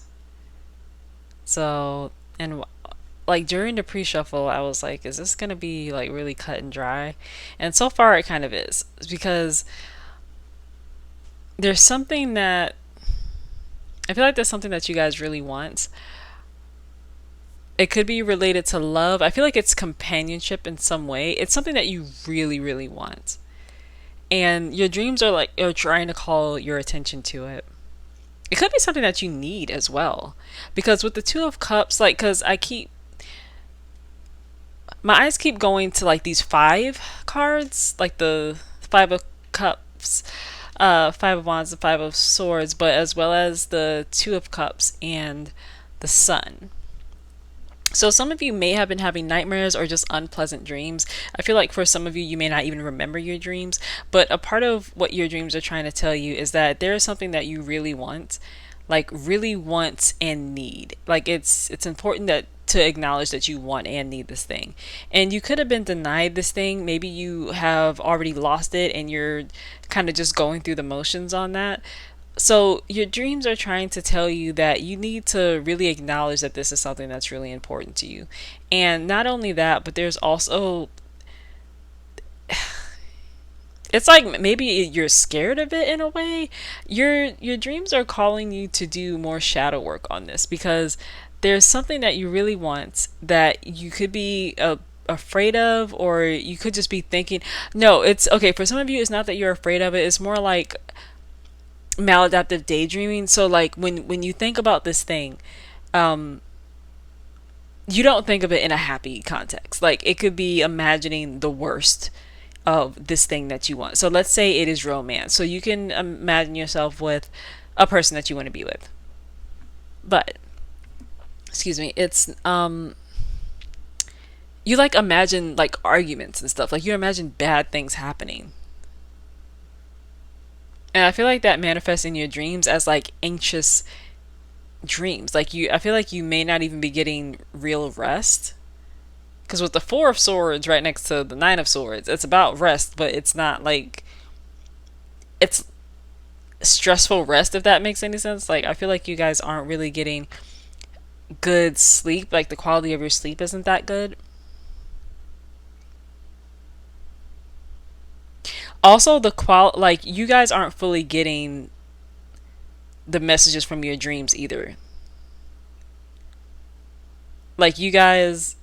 So, and like during the pre-shuffle, I was like, is this gonna be like really cut and dry? And so far it kind of is, because there's something that I feel like there's something that you guys really want. It could be related to love. I feel like it's companionship in some way. It's something that you really, really want. And your dreams are trying to call your attention to it. It could be something that you need as well. Because with the Two of Cups, like, because my eyes keep going to like these 5 cards, like the Five of Cups, Five of Wands, the Five of Swords, but as well as the Two of Cups and the Sun. So some of you may have been having nightmares or just unpleasant dreams. I feel like for some of you, you may not even remember your dreams, but a part of what your dreams are trying to tell you is that there is something that you really want, like really want and need. Like it's important that to acknowledge that you want and need this thing. And you could have been denied this thing. Maybe you have already lost it and you're kind of just going through the motions on that. So your dreams are trying to tell you that you need to really acknowledge that this is something that's really important to you. And not only that, but there's also, it's like maybe you're scared of it in a way. Your dreams are calling you to do more shadow work on this, because there's something that you really want that you could be afraid of, or you could just be thinking, no, it's okay. For some of you, it's not that you're afraid of it. It's more like maladaptive daydreaming. So like when you think about this thing, you don't think of it in a happy context. Like it could be imagining the worst of this thing that you want. So let's say it is romance. So you can imagine yourself with a person that you want to be with. But excuse me, it's you like imagine like arguments and stuff. Like you imagine bad things happening. And I feel like that manifests in your dreams as like anxious dreams. Like I feel like you may not even be getting real rest. Because with the Four of Swords right next to the Nine of Swords, it's about rest, but it's not like, it's stressful rest, if that makes any sense. Like I feel like you guys aren't really getting good sleep. Like the quality of your sleep isn't that good. Also like you guys aren't fully getting the messages from your dreams either. Like you guys,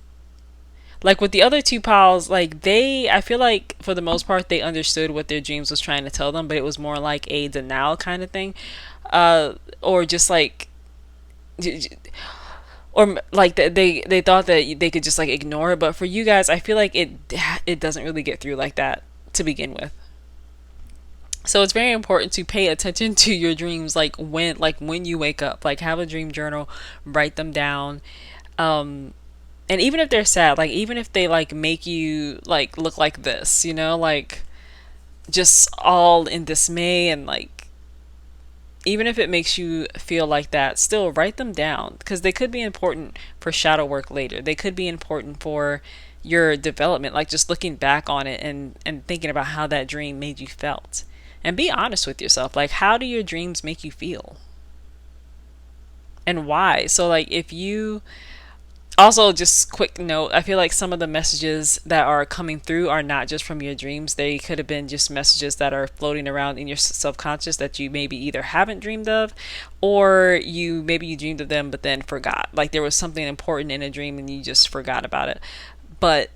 like with the other two piles, like I feel like for the most part they understood what their dreams was trying to tell them, but it was more like a denial kind of thing, or just like or like they thought that they could just like ignore it, but for you guys, I feel like it doesn't really get through like that to begin with. So it's very important to pay attention to your dreams, like when you wake up, like have a dream journal, write them down. And even if they're sad, like even if they like make you like look like this, like just all in dismay, and like even if it makes you feel like that, still write them down, because they could be important for shadow work later. They could be important for your development, like just looking back on it and thinking about how that dream made you felt. And be honest with yourself. Like, how do your dreams make you feel? And why? So like if you also, just quick note, I feel like some of the messages that are coming through are not just from your dreams. They could have been just messages that are floating around in your subconscious that you maybe either haven't dreamed of, or you dreamed of them but then forgot. Like there was something important in a dream and you just forgot about it. But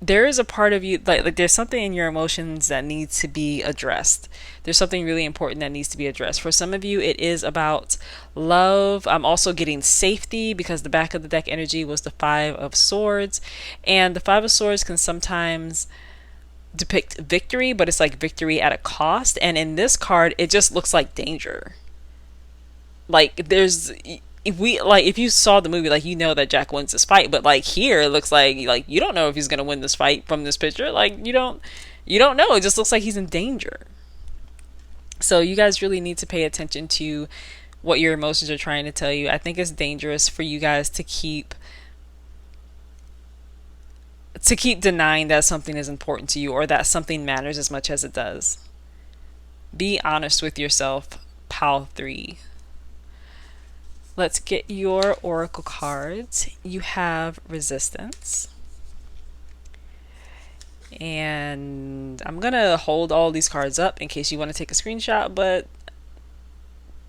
there is a part of you, like there's something in your emotions that needs to be addressed. There's something really important that needs to be addressed. For some of you, it is about love. I'm also getting safety, because the back of the deck energy was the Five of Swords, and the Five of Swords can sometimes depict victory, but it's like victory at a cost. And in this card, it just looks like danger. Like there's, if you saw the movie, like that Jack wins this fight, but like here it looks like you don't know if he's gonna win this fight from this picture. Like you don't know. It just looks like he's in danger. So you guys really need to pay attention to what your emotions are trying to tell you. I think it's dangerous for you guys to keep denying that something is important to you, or that something matters as much as it does. Be honest with yourself, pile 3. Let's get your oracle cards. You have resistance. And I'm going to hold all these cards up in case you want to take a screenshot, but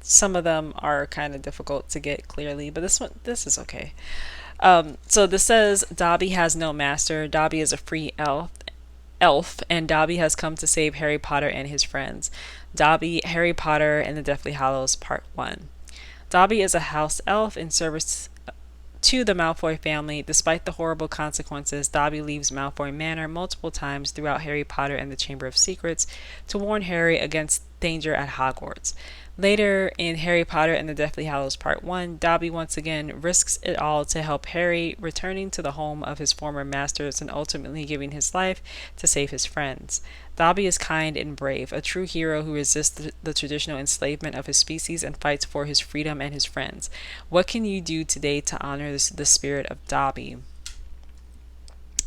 some of them are kind of difficult to get clearly, but this is okay. So this says, Dobby has no master. Dobby is a free elf, and Dobby has come to save Harry Potter and his friends. Dobby, Harry Potter, and the Deathly Hallows, Part 1. Dobby is a house elf in service to the Malfoy family. Despite the horrible consequences, Dobby leaves Malfoy Manor multiple times throughout Harry Potter and the Chamber of Secrets to warn Harry against danger at Hogwarts. Later in Harry Potter and the Deathly Hallows Part 1, Dobby once again risks it all to help Harry, returning to the home of his former masters and ultimately giving his life to save his friends. Dobby is kind and brave, a true hero who resists the traditional enslavement of his species and fights for his freedom and his friends. What can you do today to honor the spirit of Dobby?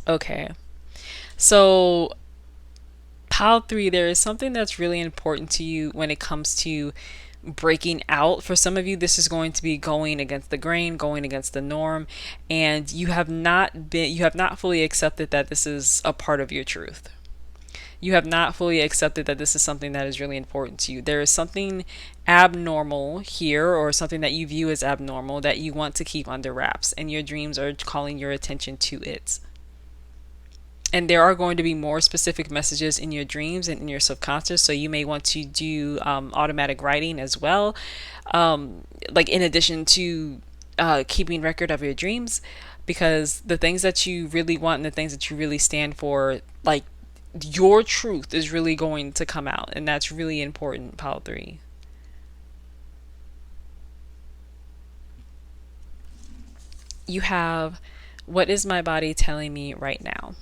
Okay. So, pile 3, there is something that's really important to you when it comes to breaking out. For some of you, this is going to be going against the grain, going against the norm, and you have not fully accepted that this is a part of your truth. You have not fully accepted that this is something that is really important to you. There is something abnormal here, or something that you view as abnormal, that you want to keep under wraps, and your dreams are calling your attention to it. And there are going to be more specific messages in your dreams and in your subconscious, so you may want to do automatic writing as well, like in addition to keeping record of your dreams, because the things that you really want and the things that you really stand for, like your truth is really going to come out, and that's really important, pile 3. You have, what is my body telling me right now?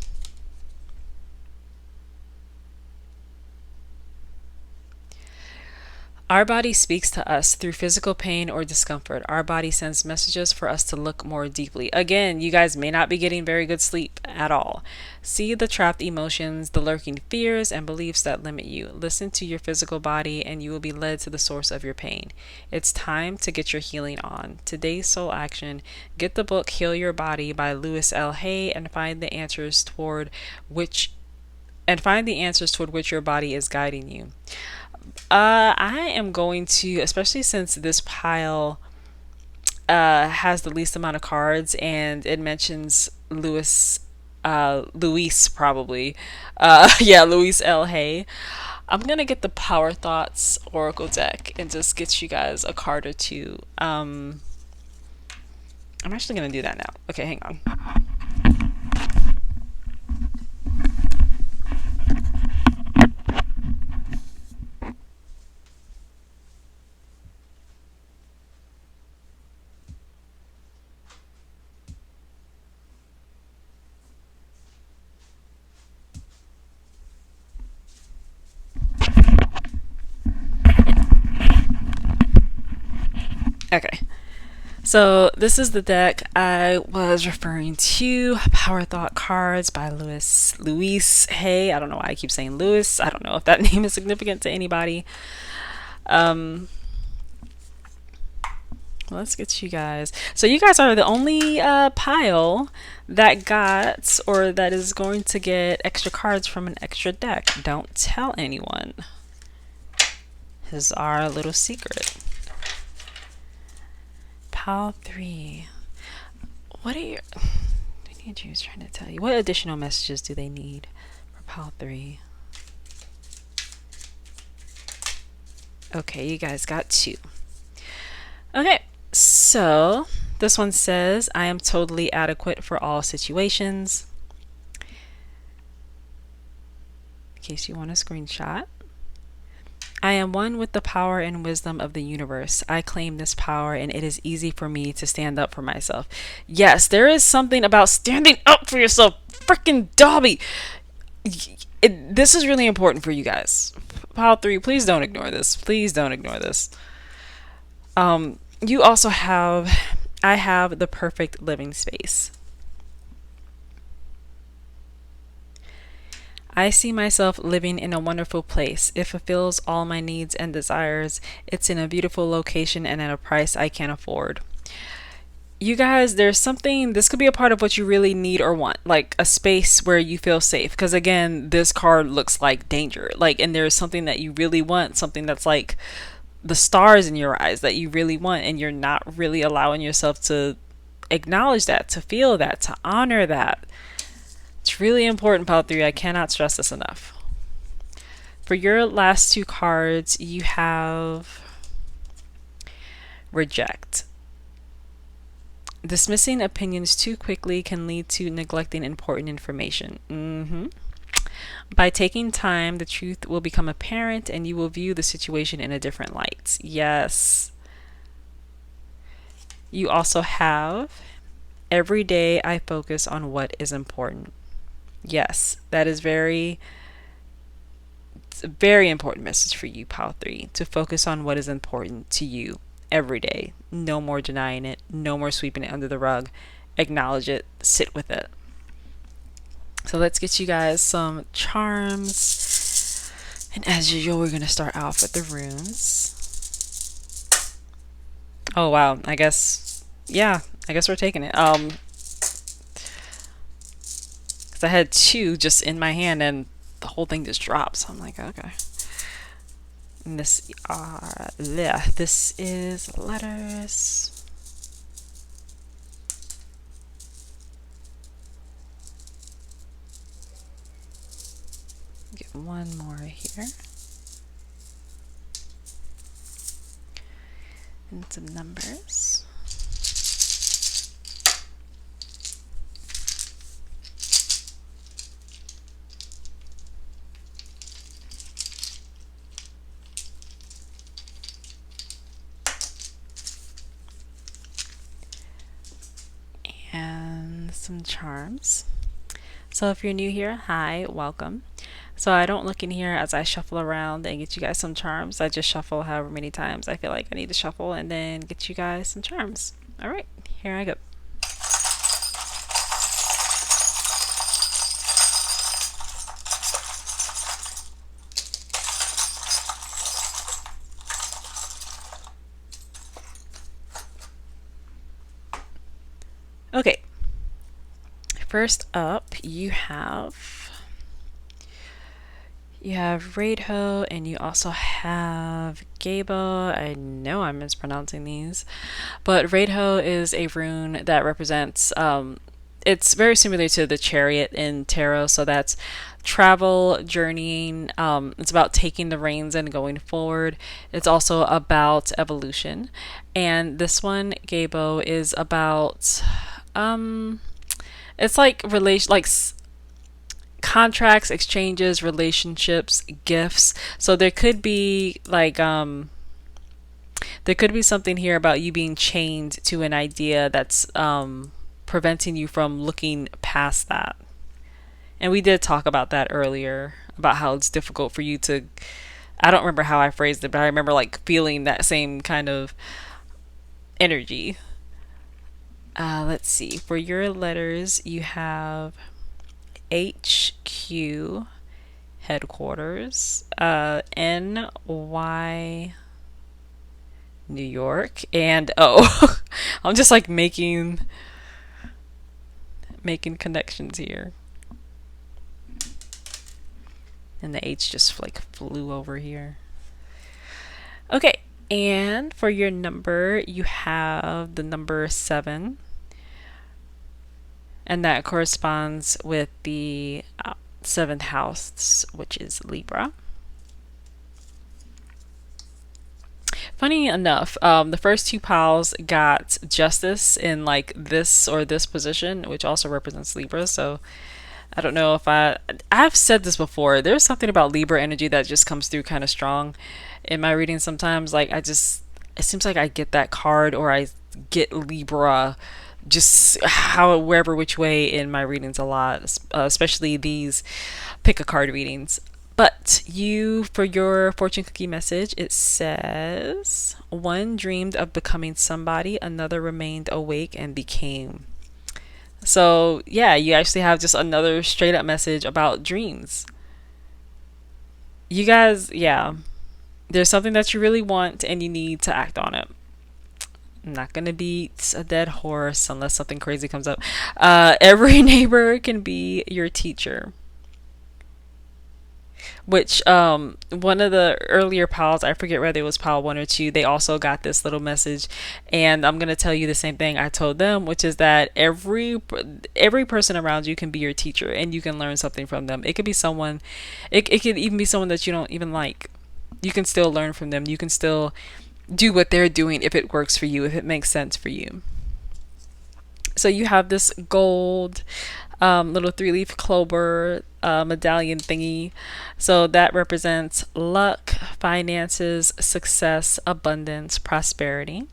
Our body speaks to us through physical pain or discomfort. Our body sends messages for us to look more deeply. Again, you guys may not be getting very good sleep at all. See the trapped emotions, the lurking fears and beliefs that limit you. Listen to your physical body and you will be led to the source of your pain. It's time to get your healing on. Today's soul action: get the book Heal Your Body by Louis L. Hay and find the answers toward which your body is guiding you. I am going to, especially since this pile has the least amount of cards and it mentions Luis probably. Yeah, Louis L. Hay. I'm going to get the Power Thoughts Oracle deck and just get you guys a card or two. I'm actually going to do that now. Okay, hang on. Okay. So this is the deck I was referring to, Power Thought Cards by Luis Hay. I don't know why I keep saying Lewis. I don't know if that name is significant to anybody. Let's get you guys. So you guys are the only pile that got, or that is going to get, extra cards from an extra deck. Don't tell anyone. This is our little secret. Pile 3. What are your... I need you trying to tell you. What additional messages do they need for pile 3? Okay, you guys got 2. Okay, so this one says, I am totally adequate for all situations. In case you want a screenshot. I am one with the power and wisdom of the universe. I claim this power and it is easy for me to stand up for myself. Yes, there is something about standing up for yourself. Freaking Dobby. This is really important for you guys. Pile 3, please don't ignore this. Please don't ignore this. You also have, I have the perfect living space. I see myself living in a wonderful place. It fulfills all my needs and desires. It's in a beautiful location and at a price I can't afford. You guys, there's something, this could be a part of what you really need or want, like a space where you feel safe. Because again, this card looks like danger. Like, and there's something that you really want, something that's like the stars in your eyes that you really want, and you're not really allowing yourself to acknowledge that, to feel that, to honor that. It's really important, pile 3. I cannot stress this enough. For your last 2 cards, you have reject. Dismissing opinions too quickly can lead to neglecting important information. By taking time, the truth will become apparent and you will view the situation in a different light. Yes. You also have, every day I focus on what is important. Yes, that is it's a very important message for you, pile 3, to focus on what is important to you every day. No more denying it. No more sweeping it under the rug. Acknowledge it. Sit with it. So let's get you guys some charms. And as usual, we're going to start off with the runes. Oh, wow. I guess we're taking it. Because I had 2 just in my hand and the whole thing just dropped. So I'm like, okay. And this is letters. Get one more here. And some numbers. And some charms. So if you're new here, hi, welcome. So I don't look in here as I shuffle around and get you guys some charms. I just shuffle however many times I feel like I need to shuffle and then get you guys some charms. All right, here I go. Okay, first up you have Radho, and you also have Gabo. I know I'm mispronouncing these, but Radho is a rune that represents it's very similar to the Chariot in tarot. So that's travel, journeying. It's about taking the reins and going forward. It's also about evolution. And this one, Gabo, is about it's like contracts, exchanges, relationships, gifts. So there could be like there could be something here about you being chained to an idea that's preventing you from looking past that. And we did talk about that earlier, about how it's difficult for you to, I don't remember how I phrased it, but I remember like feeling that same kind of energy. Let's see. For your letters, you have HQ, headquarters, NY, New York, and O. I'm just like making connections here. And the H just like flew over here. Okay, and for your number, you have the number 7. And that corresponds with the 7th house, which is Libra. Funny enough, the first 2 piles got justice in like this or this position, which also represents Libra. So I don't know if I've said this before. There's something about Libra energy that just comes through kind of strong in my reading sometimes. Like it seems like I get that card, or I get Libra just wherever which way in my readings a lot, especially these pick a card readings. But for your fortune cookie message, it says, one dreamed of becoming somebody, another remained awake and became. So yeah, you actually have just another straight up message about dreams. You guys, yeah, there's something that you really want and you need to act on it. I'm not gonna beat a dead horse unless something crazy comes up. Every neighbor can be your teacher. Which one of the earlier piles, I forget whether it was pile 1 or 2, they also got this little message, and I'm gonna tell you the same thing I told them, which is that every person around you can be your teacher, and you can learn something from them. It could be someone, it could even be someone that you don't even like. You can still learn from them. You can still do what they're doing if it works for you, if it makes sense for you. So you have this gold little 3-leaf clover medallion thingy. So that represents luck, finances, success, abundance, prosperity.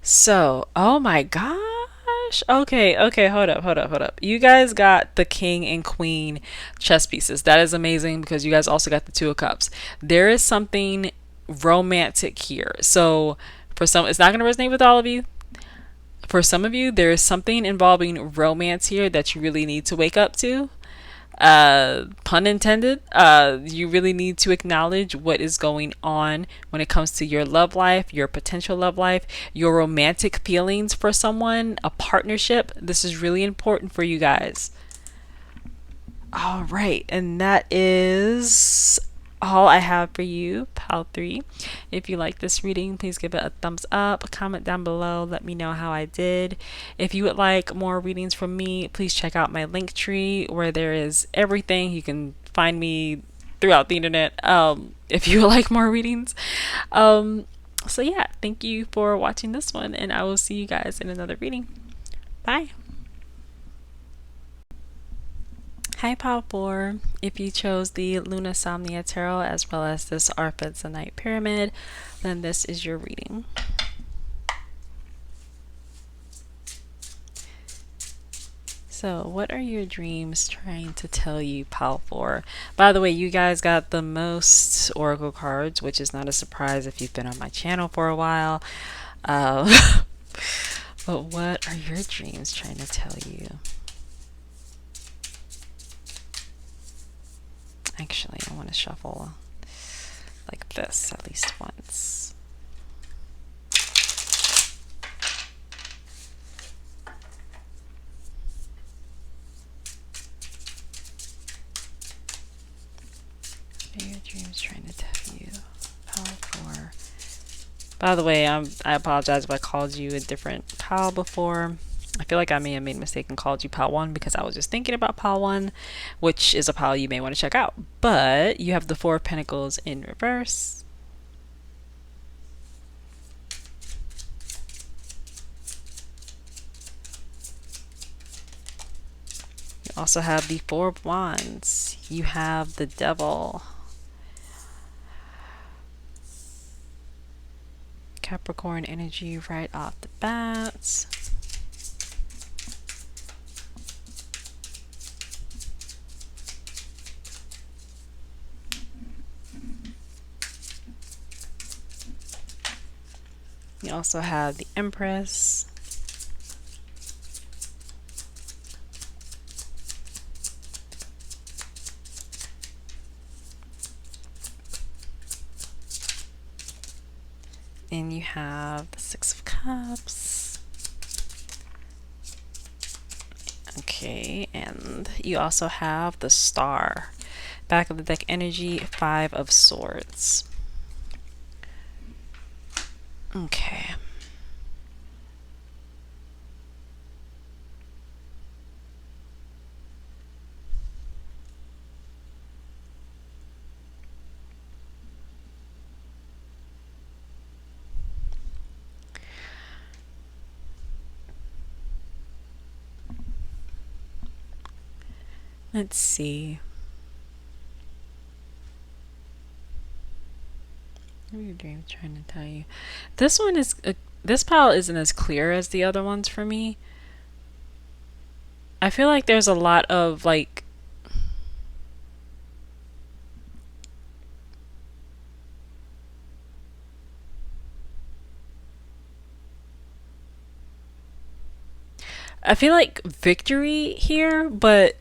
So, oh my gosh. Okay, hold up. You guys got the king and queen chess pieces. That is amazing because you guys also got the 2 of cups. There is something romantic here. So for some, it's not going to resonate with all of you. For some of you, there is something involving romance here that you really need to wake up to. Pun intended. You really need to acknowledge what is going on when it comes to your love life, your potential love life, your romantic feelings for someone, a partnership. This is really important for you guys. All right, and that is all I have for you, pile 3. If you like this reading, please give it a thumbs up, comment down below, let me know how I did. If you would like more readings from me, please check out my link tree where there is everything. You can find me throughout the internet if you would like more readings. So yeah, thank you for watching this one, and I will see you guys in another reading. Bye. Hi Pile 4, if you chose the Luna Somnia Tarot as well as this Arthur's Night Pyramid, then this is your reading. So what are your dreams trying to tell you, Pile 4? By the way, you guys got the most oracle cards, which is not a surprise if you've been on my channel for a while. But what are your dreams trying to tell you? Actually, I want to shuffle like this at least once. What are your dreams trying to tell you? Pile 4. By the way, I apologize if I called you a different pile before. I feel like I may have made a mistake and called you pile one because I was just thinking about pile one, which is a pile you may want to check out. But you have the Four of Pentacles in reverse. You also have the Four of Wands. You have the Devil. Capricorn energy right off the bat. You also have the Empress. And you have the Six of Cups. Okay, and you also have the Star. Back of the deck energy, Five of Swords. Okay. Let's see. What are your dreams trying to tell you? This one is this pile isn't as clear as the other ones for me. I feel like there's a lot of like I feel like victory here, but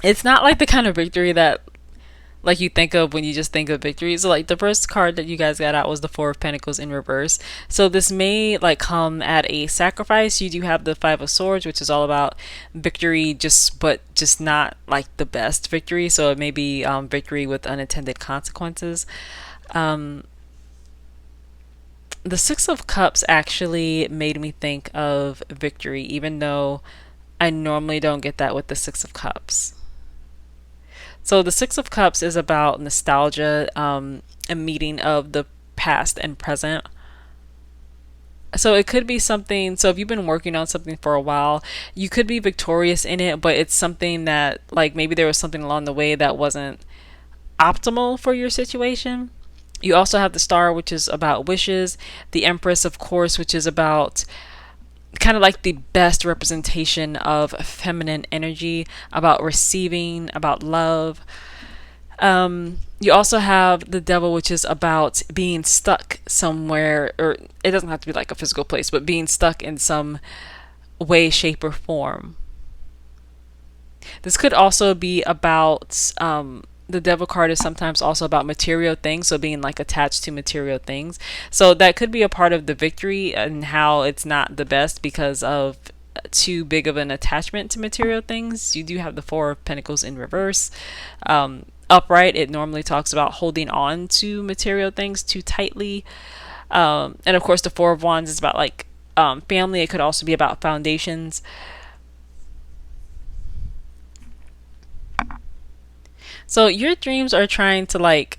it's not like the kind of victory that like you think of when you just think of victory. So like the first card that you guys got out was the Four of Pentacles in reverse. So this may like come at a sacrifice. You do have the Five of Swords, which is all about victory, but just not like the best victory. So it may be victory with unintended consequences. The Six of Cups actually made me think of victory, even though I normally don't get that with the Six of Cups. So the Six of Cups is about nostalgia, a meeting of the past and present. So it could be something, so if you've been working on something for a while, you could be victorious in it, but it's something that like maybe there was something along the way that wasn't optimal for your situation. You also have the Star, which is about wishes, the Empress, of course, which is about kind of like the best representation of feminine energy, about receiving, about love. You also have the Devil, which is about being stuck somewhere, or it doesn't have to be like a physical place, but being stuck in some way, shape, or form. This could also be about the Devil card is sometimes also about material things, so being like attached to material things. So that could be a part of the victory and how it's not the best because of too big of an attachment to material things. You do have the Four of Pentacles in reverse. Upright, it normally talks about holding on to material things too tightly. And of course, the Four of Wands is about like family. It could also be about foundations. So your dreams are trying to like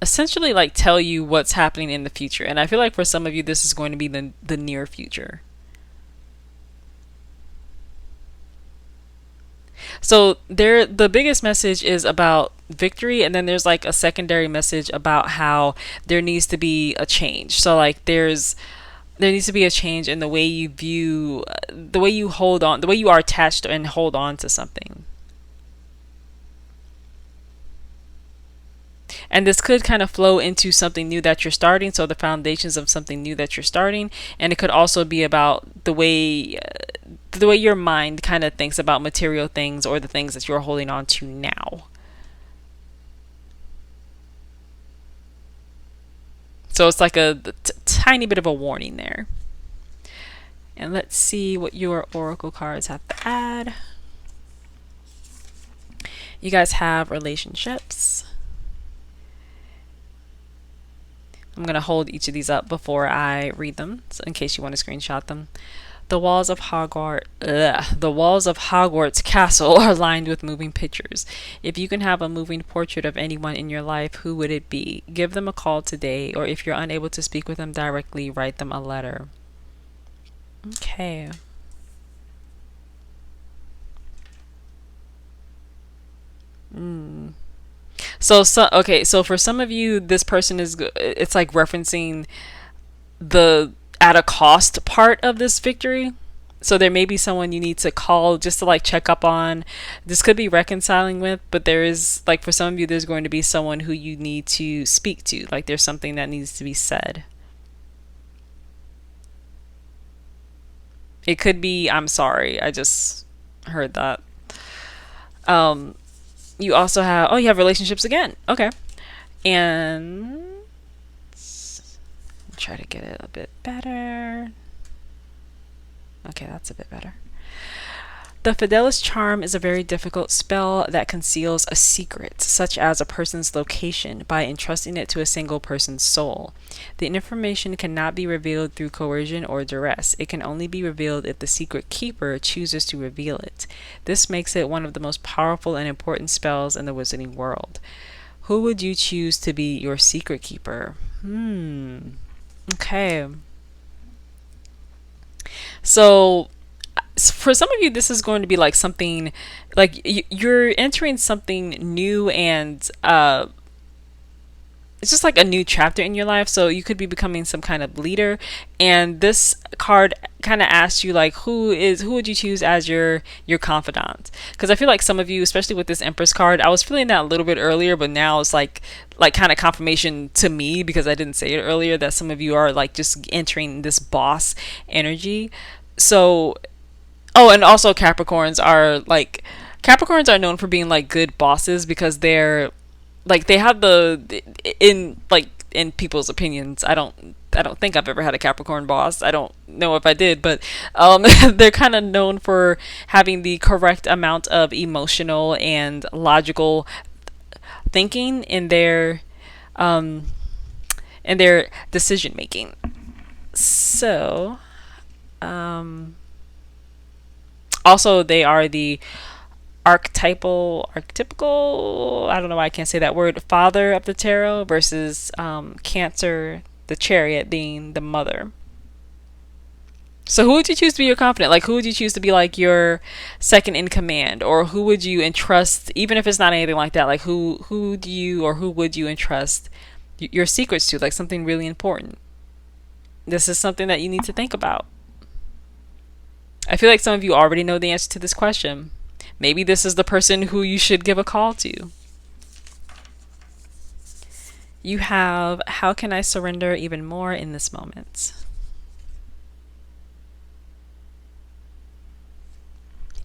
essentially like tell you what's happening in the future. And I feel like for some of you this is going to be the near future. So the biggest message is about victory, and then there's like a secondary message about how there needs to be a change. So like there needs to be a change in the way you view, the way you hold on, the way you are attached and hold on to something. And this could kind of flow into something new that you're starting, so the foundations of something new that you're starting. And it could also be about the way your mind kind of thinks about material things or the things that you're holding on to now. So it's like a tiny bit of a warning there. And let's see what your oracle cards have to add. You guys have relationships. I'm going to hold each of these up before I read them, so in case you want to screenshot them. The walls of Hogwarts Castle are lined with moving pictures. If you can have a moving portrait of anyone in your life, who would it be? Give them a call today, or if you're unable to speak with them directly, write them a letter. Okay. So for some of you, this person it's like referencing the at a cost part of this victory. So there may be someone you need to call just to like check up on. This could be reconciling with, but there is like for some of you, there's going to be someone who you need to speak to. Like there's something that needs to be said. It could be, I'm sorry, I just heard that. Um, you also have, oh, you have relationships again. Okay. And try to get it a bit better. Okay, that's a bit better. The Fidelis charm is a very difficult spell that conceals a secret, such as a person's location, by entrusting it to a single person's soul. The information cannot be revealed through coercion or duress. It can only be revealed if the secret keeper chooses to reveal it. This makes it one of the most powerful and important spells in the wizarding world. Who would you choose to be your secret keeper? Okay. So for some of you, this is going to be like something like you're entering something new, and it's just like a new chapter in your life. So you could be becoming some kind of leader, and this card kind of asks you like who would you choose as your confidant? Because I feel like some of you, especially with this Empress card, I was feeling that a little bit earlier, but now it's like kind of confirmation to me, because I didn't say it earlier, that some of you are like just entering this boss energy. So, oh, and also Capricorns are known for being like good bosses, because they're like they have in people's opinions. I don't think I've ever had a Capricorn boss. I don't know if I did, but they're kind of known for having the correct amount of emotional and logical thinking um in their decision making. So, um also they are the archetypical, I don't know why I can't say that word, father of the tarot, versus Cancer, the chariot, being the mother. So who would you choose to be your confidant? Like who would you choose to be like your second in command, or who would you entrust, even if it's not anything like that? Like who do you, or who would you entrust your secrets to? Like something really important. This is something that you need to think about. I feel like some of you already know the answer to this question. Maybe this is the person who you should give a call to. You have, how can I surrender even more in this moment?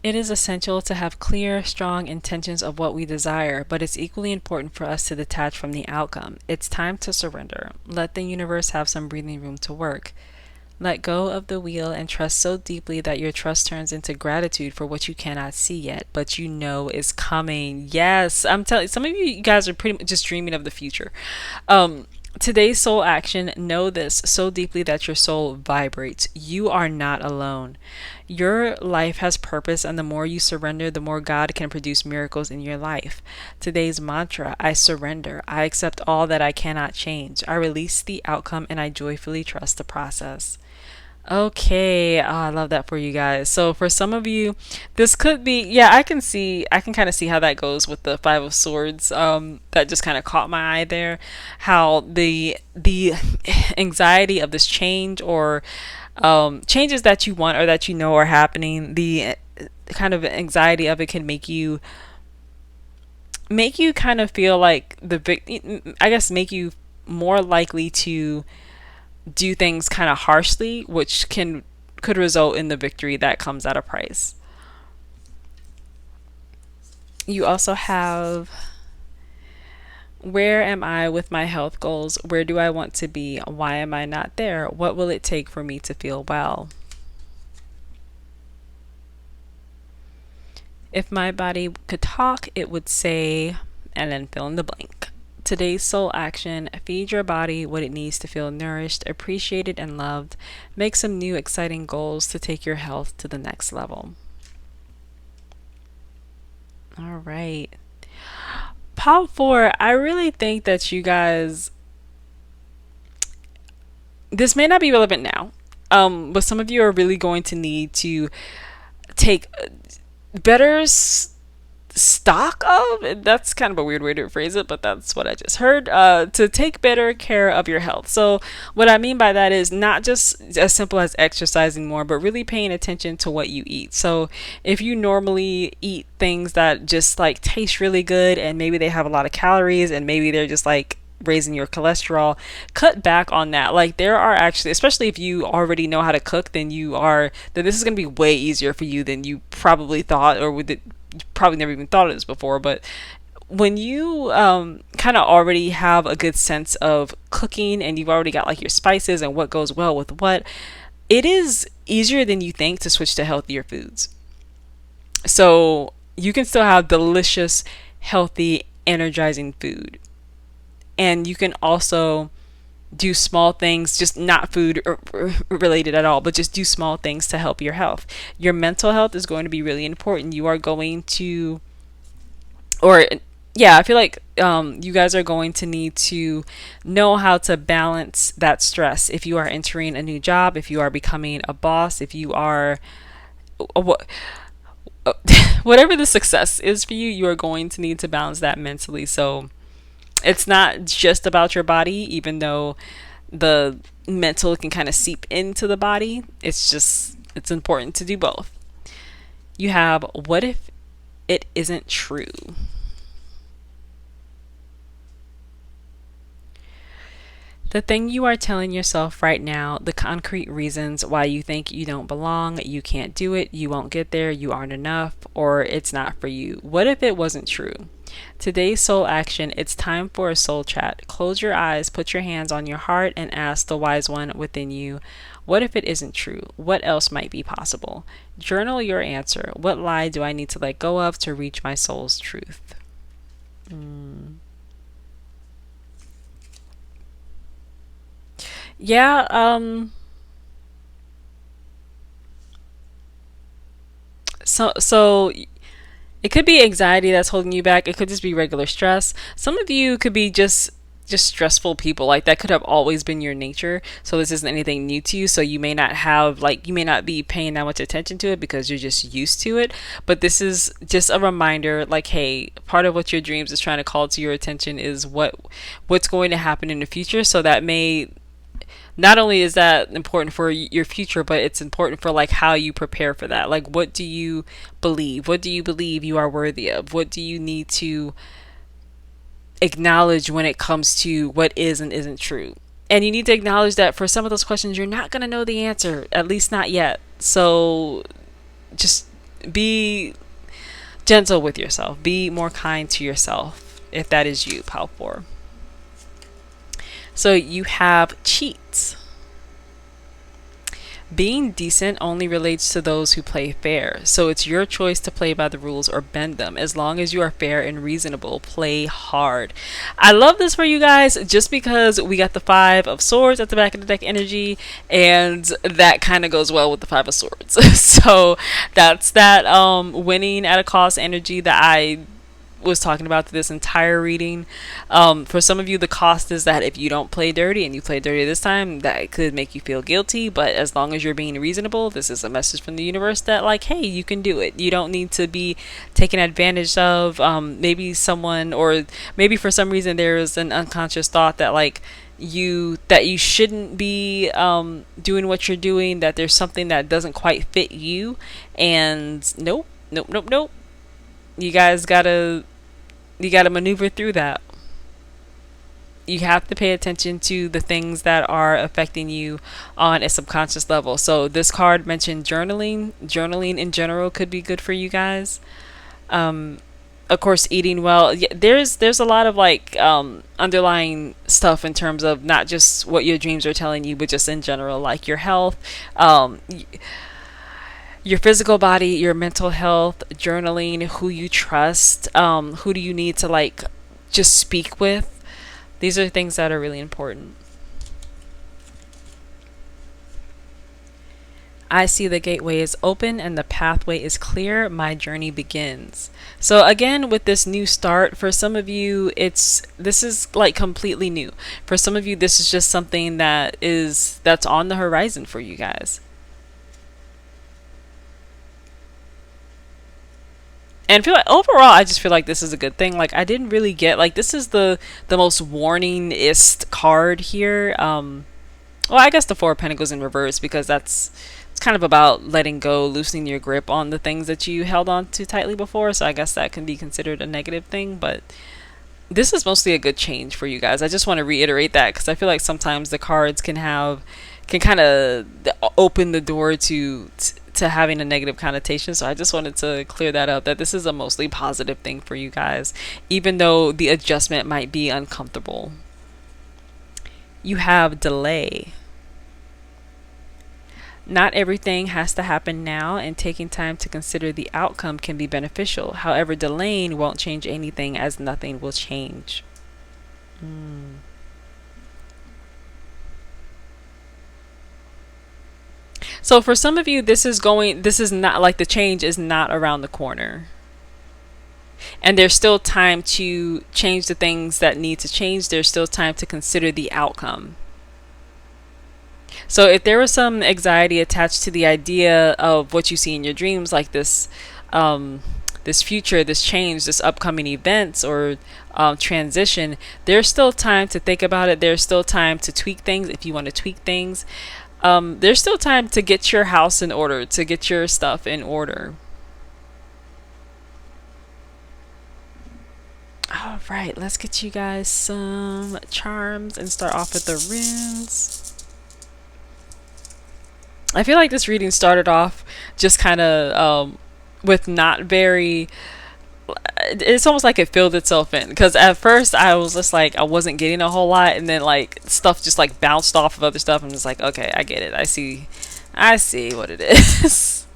It is essential to have clear, strong intentions of what we desire, but it's equally important for us to detach from the outcome. It's time to surrender. Let the universe have some breathing room to work. Let go of the wheel and trust so deeply that your trust turns into gratitude for what you cannot see yet, but you know is coming. Yes, I'm telling you, some of you guys are pretty much just dreaming of the future. Today's soul action: know this so deeply that your soul vibrates. You are not alone. Your life has purpose, and the more you surrender, the more God can produce miracles in your life. Today's mantra: I surrender. I accept all that I cannot change. I release the outcome, and I joyfully trust the process. Okay, I love that for you guys. So for some of you, this could be, yeah, I can kind of see how that goes with the Five of Swords. That just kind of caught my eye there. How the anxiety of this change, or changes that you want or that you know are happening, the kind of anxiety of it can make you kind of feel like I guess make you more likely to do things kind of harshly, which could result in the victory that comes at a price. You also have, where am I with my health goals? Where do I want to be? Why am I not there? What will it take for me to feel well? If my body could talk, it would say, and then fill in the blank. Today's soul action: feed your body what it needs to feel nourished, appreciated, and loved. Make some new exciting goals to take your health to the next level. All right. Pile 4, I really think that you guys, this may not be relevant now, but some of you are really going to need to take better stock of, that's kind of a weird way to phrase it, but that's what I just heard, to take better care of your health. So what I mean by that is not just as simple as exercising more, but really paying attention to what you eat. So if you normally eat things that just like taste really good and maybe they have a lot of calories and maybe they're just like raising your cholesterol, cut back on that. Like, there are actually, especially if you already know how to cook, then this is going to be way easier for you than you probably thought, or with it, probably never even thought of this before. But when you kind of already have a good sense of cooking and you've already got like your spices and what goes well with what, it is easier than you think to switch to healthier foods. So you can still have delicious, healthy, energizing food. And you can also do small things, just not food related at all, but just do small things to help your health. Your mental health is going to be really important. You are going to, or yeah, I feel like you guys are going to need to know how to balance that stress. If you are entering a new job, if you are becoming a boss, if you are, whatever the success is for you, you are going to need to balance that mentally. So it's not just about your body, even though the mental can kind of seep into the body. It's important to do both. You have, what if it isn't true? The thing you are telling yourself right now, the concrete reasons why you think you don't belong, you can't do it, you won't get there, you aren't enough, or it's not for you. What if it wasn't true? Today's soul action: it's time for a soul chat. Close your eyes, put your hands on your heart, and ask the wise one within you, what if it isn't true? What else might be possible? Journal your answer. What lie do I need to let go of to reach my soul's truth? Yeah, so it could be anxiety that's holding you back. It could just be regular stress. Some of you could be just stressful people. Like, that could have always been your nature. So this isn't anything new to you. So you may not have, like, you may not be paying that much attention to it because you're just used to it. But this is just a reminder, like, hey, part of what your dreams is trying to call to your attention is what's going to happen in the future. So that may, not only is that important for your future, but it's important for like how you prepare for that. Like, what do you believe? What do you believe you are worthy of? What do you need to acknowledge when it comes to what is and isn't true? And you need to acknowledge that for some of those questions, you're not going to know the answer, at least not yet. So just be gentle with yourself. Be more kind to yourself if that is you, pile 4. So you have cheats. Being decent only relates to those who play fair. So it's your choice to play by the rules or bend them. As long as you are fair and reasonable, play hard. I love this for you guys just because we got the 5 of Swords at the back of the deck energy, and that kind of goes well with the 5 of Swords. So that's that winning at a cost energy that I was talking about this entire reading. For some of you, the cost is that if you don't play dirty and you play dirty this time, that could make you feel guilty. But as long as you're being reasonable, this is a message from the universe that, like, hey, you can do it. You don't need to be taken advantage of. Maybe someone, or maybe for some reason there is an unconscious thought that like you shouldn't be doing what you're doing, that there's something that doesn't quite fit you, and nope. You guys gotta maneuver through that. You have to pay attention to the things that are affecting you on a subconscious level. So this card mentioned journaling. Journaling in general could be good for you guys. Of course, eating well. Yeah, there's a lot of like underlying stuff in terms of not just what your dreams are telling you, but just in general, like your health, your physical body, your mental health, journaling, who you trust, who do you need to like just speak with. These are things that are really important. I see the gateway is open and the pathway is clear. My journey begins. So again, with this new start, for some of you, this is like completely new. For some of you, this is just something that's on the horizon for you guys. And feel like overall, I just feel like this is a good thing. Like I didn't really get like this is the most warning-ist card here. Well, I guess the Four of Pentacles in reverse, because it's kind of about letting go, loosening your grip on the things that you held on too tightly before. So I guess that can be considered a negative thing, but this is mostly a good change for you guys. I just want to reiterate that because I feel like sometimes the cards can kind of open the door to having a negative connotation. So I just wanted to clear that up, that this is a mostly positive thing for you guys, even though the adjustment might be uncomfortable. You have delay. Not everything has to happen now, and taking time to consider the outcome can be beneficial. However, delaying won't change anything, as nothing will change. So for some of you, this is not like the change is not around the corner. And there's still time to change the things that need to change. There's still time to consider the outcome. So if there was some anxiety attached to the idea of what you see in your dreams, like this future, this change, this upcoming events or transition, there's still time to think about it. There's still time to tweak things if you want to tweak things. There's still time to get your house in order, to get your stuff in order. All right, let's get you guys some charms and start off with the runes. I feel like this reading started off just kind of with not very. It's almost like it filled itself in, because at first I was just like I wasn't getting a whole lot, and then like stuff just like bounced off of other stuff. I'm just like, okay, I get it. I see what it is.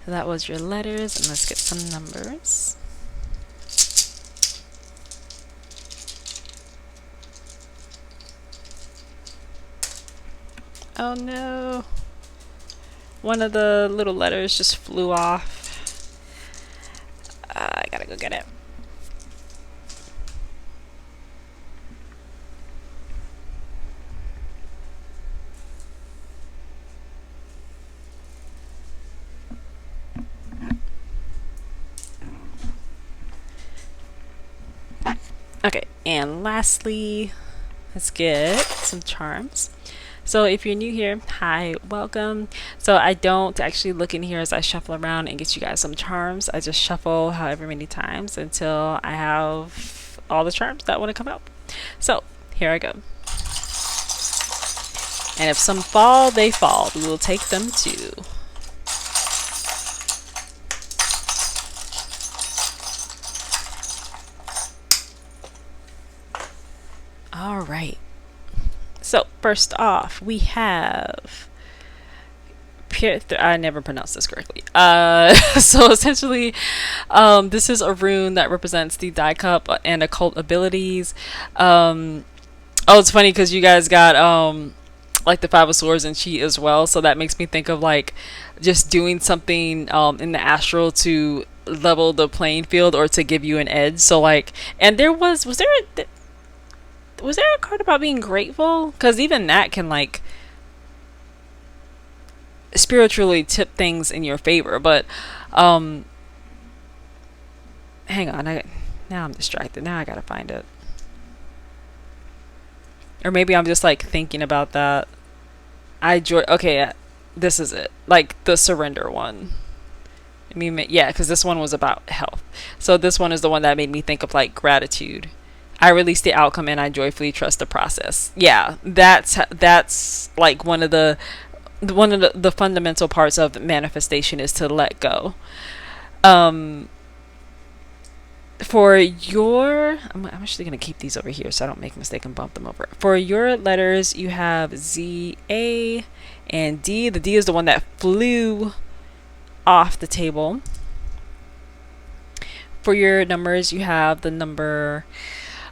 So that was your letters, and let's get some numbers. Oh no. One of the little letters just flew off. I gotta go get it. Okay, and lastly, let's get some charms. So if you're new here, hi, welcome. So I don't actually look in here as I shuffle around and get you guys some charms. I just shuffle however many times until I have all the charms that want to come out. So here I go. And if some fall, they fall. We will take them too. All right. So first off, we have I never pronounced this correctly. So essentially, this is a rune that represents the die cup and occult abilities. Oh, it's funny because you guys got like the Five of Swords and Chi as well. So that makes me think of like just doing something in the astral to level the playing field or to give you an edge. So like, and was there a card about being grateful? Because even that can like spiritually tip things in your favor. But hang on, now I'm distracted. Now I gotta find it. Or maybe I'm just like thinking about that. Okay, this is it. Like the surrender one. I mean, yeah, because this one was about health. So this one is the one that made me think of like gratitude. I release the outcome and I joyfully trust the process. Yeah, that's like one of the fundamental parts of manifestation is to let go. For your, I'm actually going to keep these over here so I don't make a mistake and bump them over. For your letters, you have Z, A, and D. The D is the one that flew off the table. For your numbers, you have the number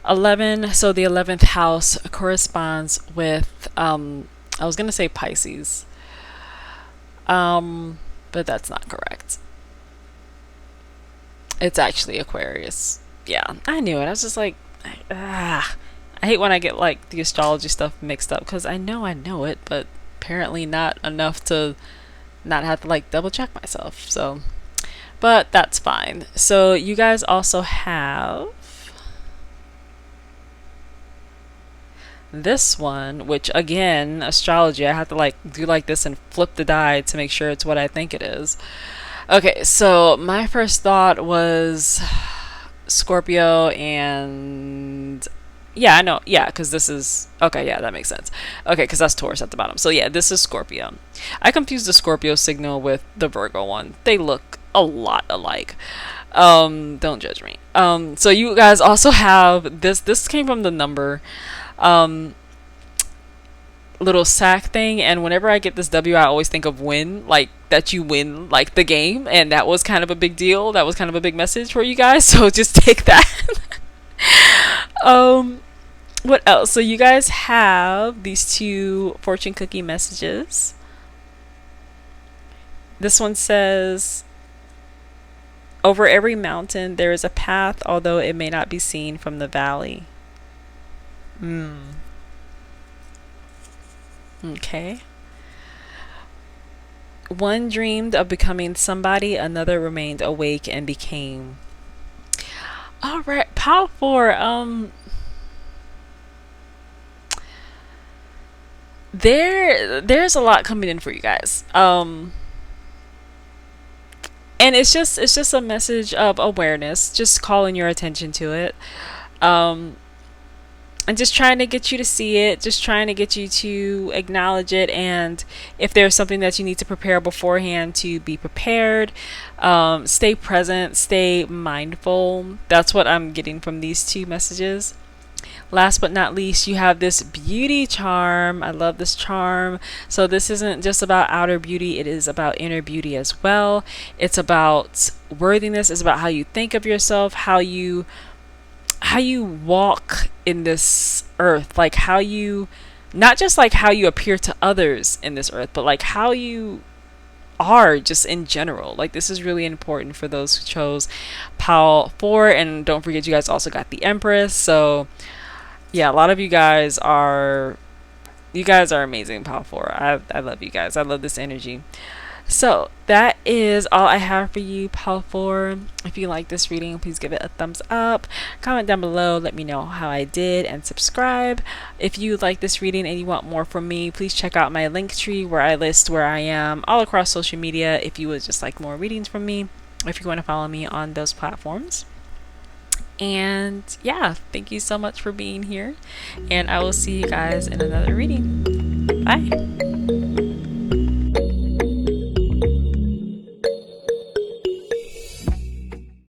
11. So the 11th house corresponds with, I was going to say Pisces, but that's not correct. It's actually Aquarius. Yeah, I knew it. I was just like, I hate when I get like the astrology stuff mixed up because I know it, but apparently not enough to not have to like double check myself. So, but that's fine. So you guys also have this one, which again, astrology, I have to like do like this and flip the die to make sure it's what I think it is. Okay, so my first thought was Scorpio, and yeah, I know, yeah, because this is okay, yeah, that makes sense. Okay, because that's Taurus at the bottom. So yeah, this is Scorpio. I confused the Scorpio signal with the Virgo one. They look a lot alike. Don't judge me. So you guys also have this came from the number little sack thing, and whenever I get this W, I always think of win, like that you win like the game, and that was kind of a big deal. That was kind of a big message for you guys, so just take that. What else? So you guys have these two fortune cookie messages. This one says, over every mountain there is a path, although it may not be seen from the valley. Okay. One dreamed of becoming somebody, another remained awake and became. All right, Power 4. There's a lot coming in for you guys. And it's just a message of awareness, just calling your attention to it. And just trying to get you to see it, just trying to get you to acknowledge it, and if there's something that you need to prepare beforehand, to be prepared. Stay present, stay mindful. That's what I'm getting from these two messages. Last but not least, you have this beauty charm. I love this charm. So this isn't just about outer beauty, it is about inner beauty as well. It's about worthiness, it's about how you think of yourself, how you walk in this earth, like how you, not just like how you appear to others in this earth, but like how you are just in general. Like this is really important for those who chose Pal 4. And don't forget, you guys also got the Empress. So yeah, a lot of you guys are amazing, Pal 4. I love you guys. I love this energy. So that is all I have for you, Pal 4. If you like this reading, please give it a thumbs up. Comment down below, let me know how I did, and subscribe. If you like this reading and you want more from me, please check out my link tree where I list where I am all across social media if you would just like more readings from me, or if you want to follow me on those platforms. And yeah, thank you so much for being here, and I will see you guys in another reading. Bye.